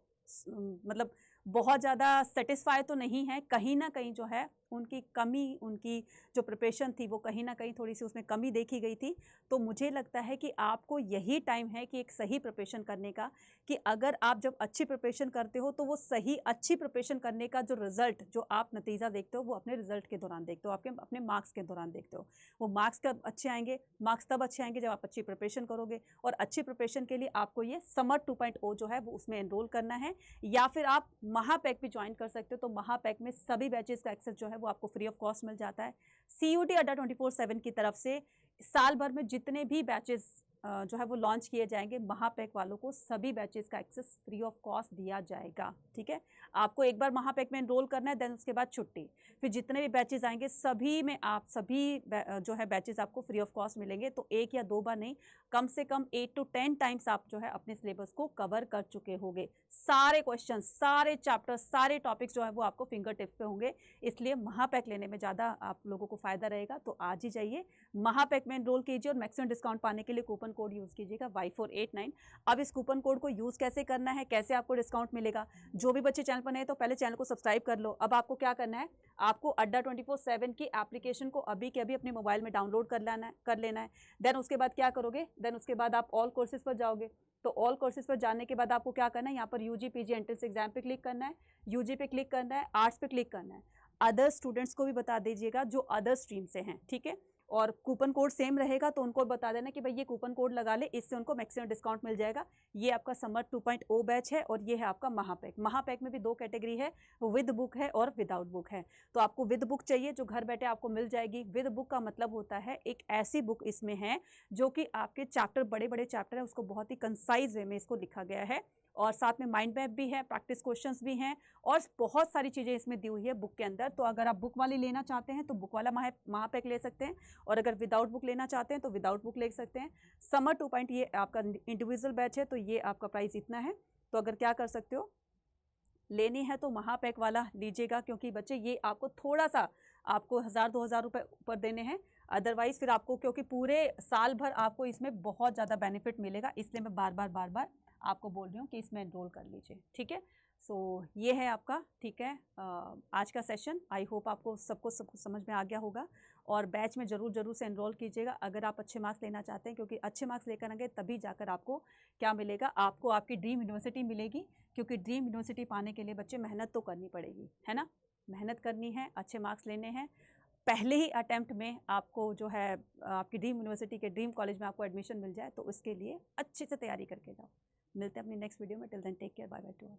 मतलब बहुत ज़्यादा सेटिस्फाई तो नहीं है, कहीं ना कहीं जो है उनकी कमी, उनकी जो प्रिपरेशन थी वो कहीं ना कहीं थोड़ी सी उसमें कमी देखी गई थी। तो मुझे लगता है कि आपको यही टाइम है कि एक सही प्रिपरेशन करने का, कि अगर आप जब अच्छी प्रिपरेशन करते हो तो वो सही अच्छी प्रिपरेशन करने का जो रिजल्ट, जो आप नतीजा देखते हो वो अपने रिजल्ट के दौरान देखते हो, आपके अपने मार्क्स के दौरान देखते हो। वो मार्क्स कब अच्छे आएंगे? मार्क्स तब अच्छे आएंगे जब आप अच्छी प्रिपरेशन करोगे। और अच्छी प्रिपरेशन के लिए आपको ये समर 2.0 जो है वो उसमें एनरोल करना है, या फिर आप महापैक भी ज्वाइन कर सकते हो। तो महापैक में सभी बैचेस का एक्सेस जो है वो आपको फ्री ऑफ कॉस्ट मिल जाता है। CUET अड्डा 24/7 की तरफ से साल भर में जितने भी बैचेस जो है वो लॉन्च किए जाएंगे, महापैक वालों को सभी बैचेस का एक्सेस फ्री ऑफ कॉस्ट दिया जाएगा। ठीक है, आपको एक बार महापैक में एनरोल करना है, देन उसके बाद छुट्टी। फिर जितने भी बैचेस आएंगे सभी में आप सभी जो है बैचेस आपको फ्री ऑफ कॉस्ट मिलेंगे। तो एक या दो बार नहीं, कम से कम 8 to 10 टाइम्स आप जो है अपने सिलेबस को कवर कर चुके होंगे। सारे क्वेश्चन, सारे चैप्टर, सारे टॉपिक्स जो है वो आपको फिंगर टिप्स पे होंगे। इसलिए महापैक लेने में ज़्यादा आप लोगों को फायदा रहेगा। तो आज ही जाइए महापैक में एनरोल कीजिए और मैक्सिमम डिस्काउंट पाने के लिए कूपन कोड यूज़ कीजिएगा Y489। अब इस कूपन कोड को यूज़ कैसे करना है, कैसे आपको डिस्काउंट मिलेगा? जो भी बच्चे चैनल पर नए तो पहले चैनल को सब्सक्राइब कर लो। अब आपको क्या करना है, आपको अड्डा 24/7 की एप्लीकेशन को अभी के अभी अपने मोबाइल में डाउनलोड कर लेना है। देन उसके बाद क्या करोगे, देन उसके बाद आप ऑल कोर्सेज पर जाओगे। तो ऑल कोर्सेज पर जाने के बाद आपको क्या करना है, यहाँ पर UG PG एंट्रेंस एग्जाम पे क्लिक करना है, UG पे क्लिक करना है, आर्ट्स पे क्लिक करना है। अदर स्टूडेंट्स को भी बता दीजिएगा जो अदर स्ट्रीम से हैं। ठीक है, और कूपन कोड सेम रहेगा तो उनको बता देना कि भाई ये कूपन कोड लगा ले, इससे उनको मैक्सिमम डिस्काउंट मिल जाएगा। ये आपका समर 2.0 बैच है और ये है आपका महापैक। महापैक में भी दो कैटेगरी है, विद बुक है और विदाउट बुक है। तो आपको विद बुक चाहिए जो घर बैठे आपको मिल जाएगी। विद बुक का मतलब होता है एक ऐसी बुक इसमें है जो कि आपके चैप्टर, बड़े बड़े चैप्टर है, उसको बहुत ही कंसाइज वे में इसको लिखा गया है, और साथ में माइंड मैप भी है, प्रैक्टिस क्वेश्चंस भी हैं, और बहुत सारी चीज़ें इसमें दी हुई है बुक के अंदर। तो अगर आप बुक वाली लेना चाहते हैं तो बुक वाला महापैक ले सकते हैं, और अगर विदाउट बुक लेना चाहते हैं तो विदाउट बुक ले सकते हैं। समर 2. ये आपका इंडिविजुअल बैच है, तो ये आपका प्राइस इतना है। तो अगर क्या कर सकते हो, लेनी है तो महापैक वाला लीजिएगा, क्योंकि बच्चे ये आपको थोड़ा सा, आपको 1000-2000 रुपये ऊपर देने हैं। अदरवाइज फिर आपको, क्योंकि पूरे साल भर आपको इसमें बहुत ज़्यादा बेनिफिट मिलेगा, इसलिए मैं बार बार आपको बोल रही हूँ कि इसमें एनरोल कर लीजिए। ठीक है, सो ये है आपका, ठीक है, आज का सेशन। आई होप आपको सबको समझ में आ गया होगा, और बैच में ज़रूर से एनरोल कीजिएगा अगर आप अच्छे मार्क्स लेना चाहते हैं, क्योंकि अच्छे मार्क्स लेकर आएंगे तभी जाकर आपको क्या मिलेगा, आपको आपकी ड्रीम यूनिवर्सिटी मिलेगी। क्योंकि ड्रीम यूनिवर्सिटी पाने के लिए बच्चे मेहनत तो करनी पड़ेगी, है ना, मेहनत करनी है, अच्छे मार्क्स लेने हैं। पहले ही अटैम्प्ट में आपको जो है आपकी ड्रीम यूनिवर्सिटी के ड्रीम कॉलेज में आपको एडमिशन मिल जाए, तो उसके लिए अच्छे से तैयारी करके जाओ। मिलते हैं अपनी नेक्स्ट वीडियो में। Till then take care, bye bye to all.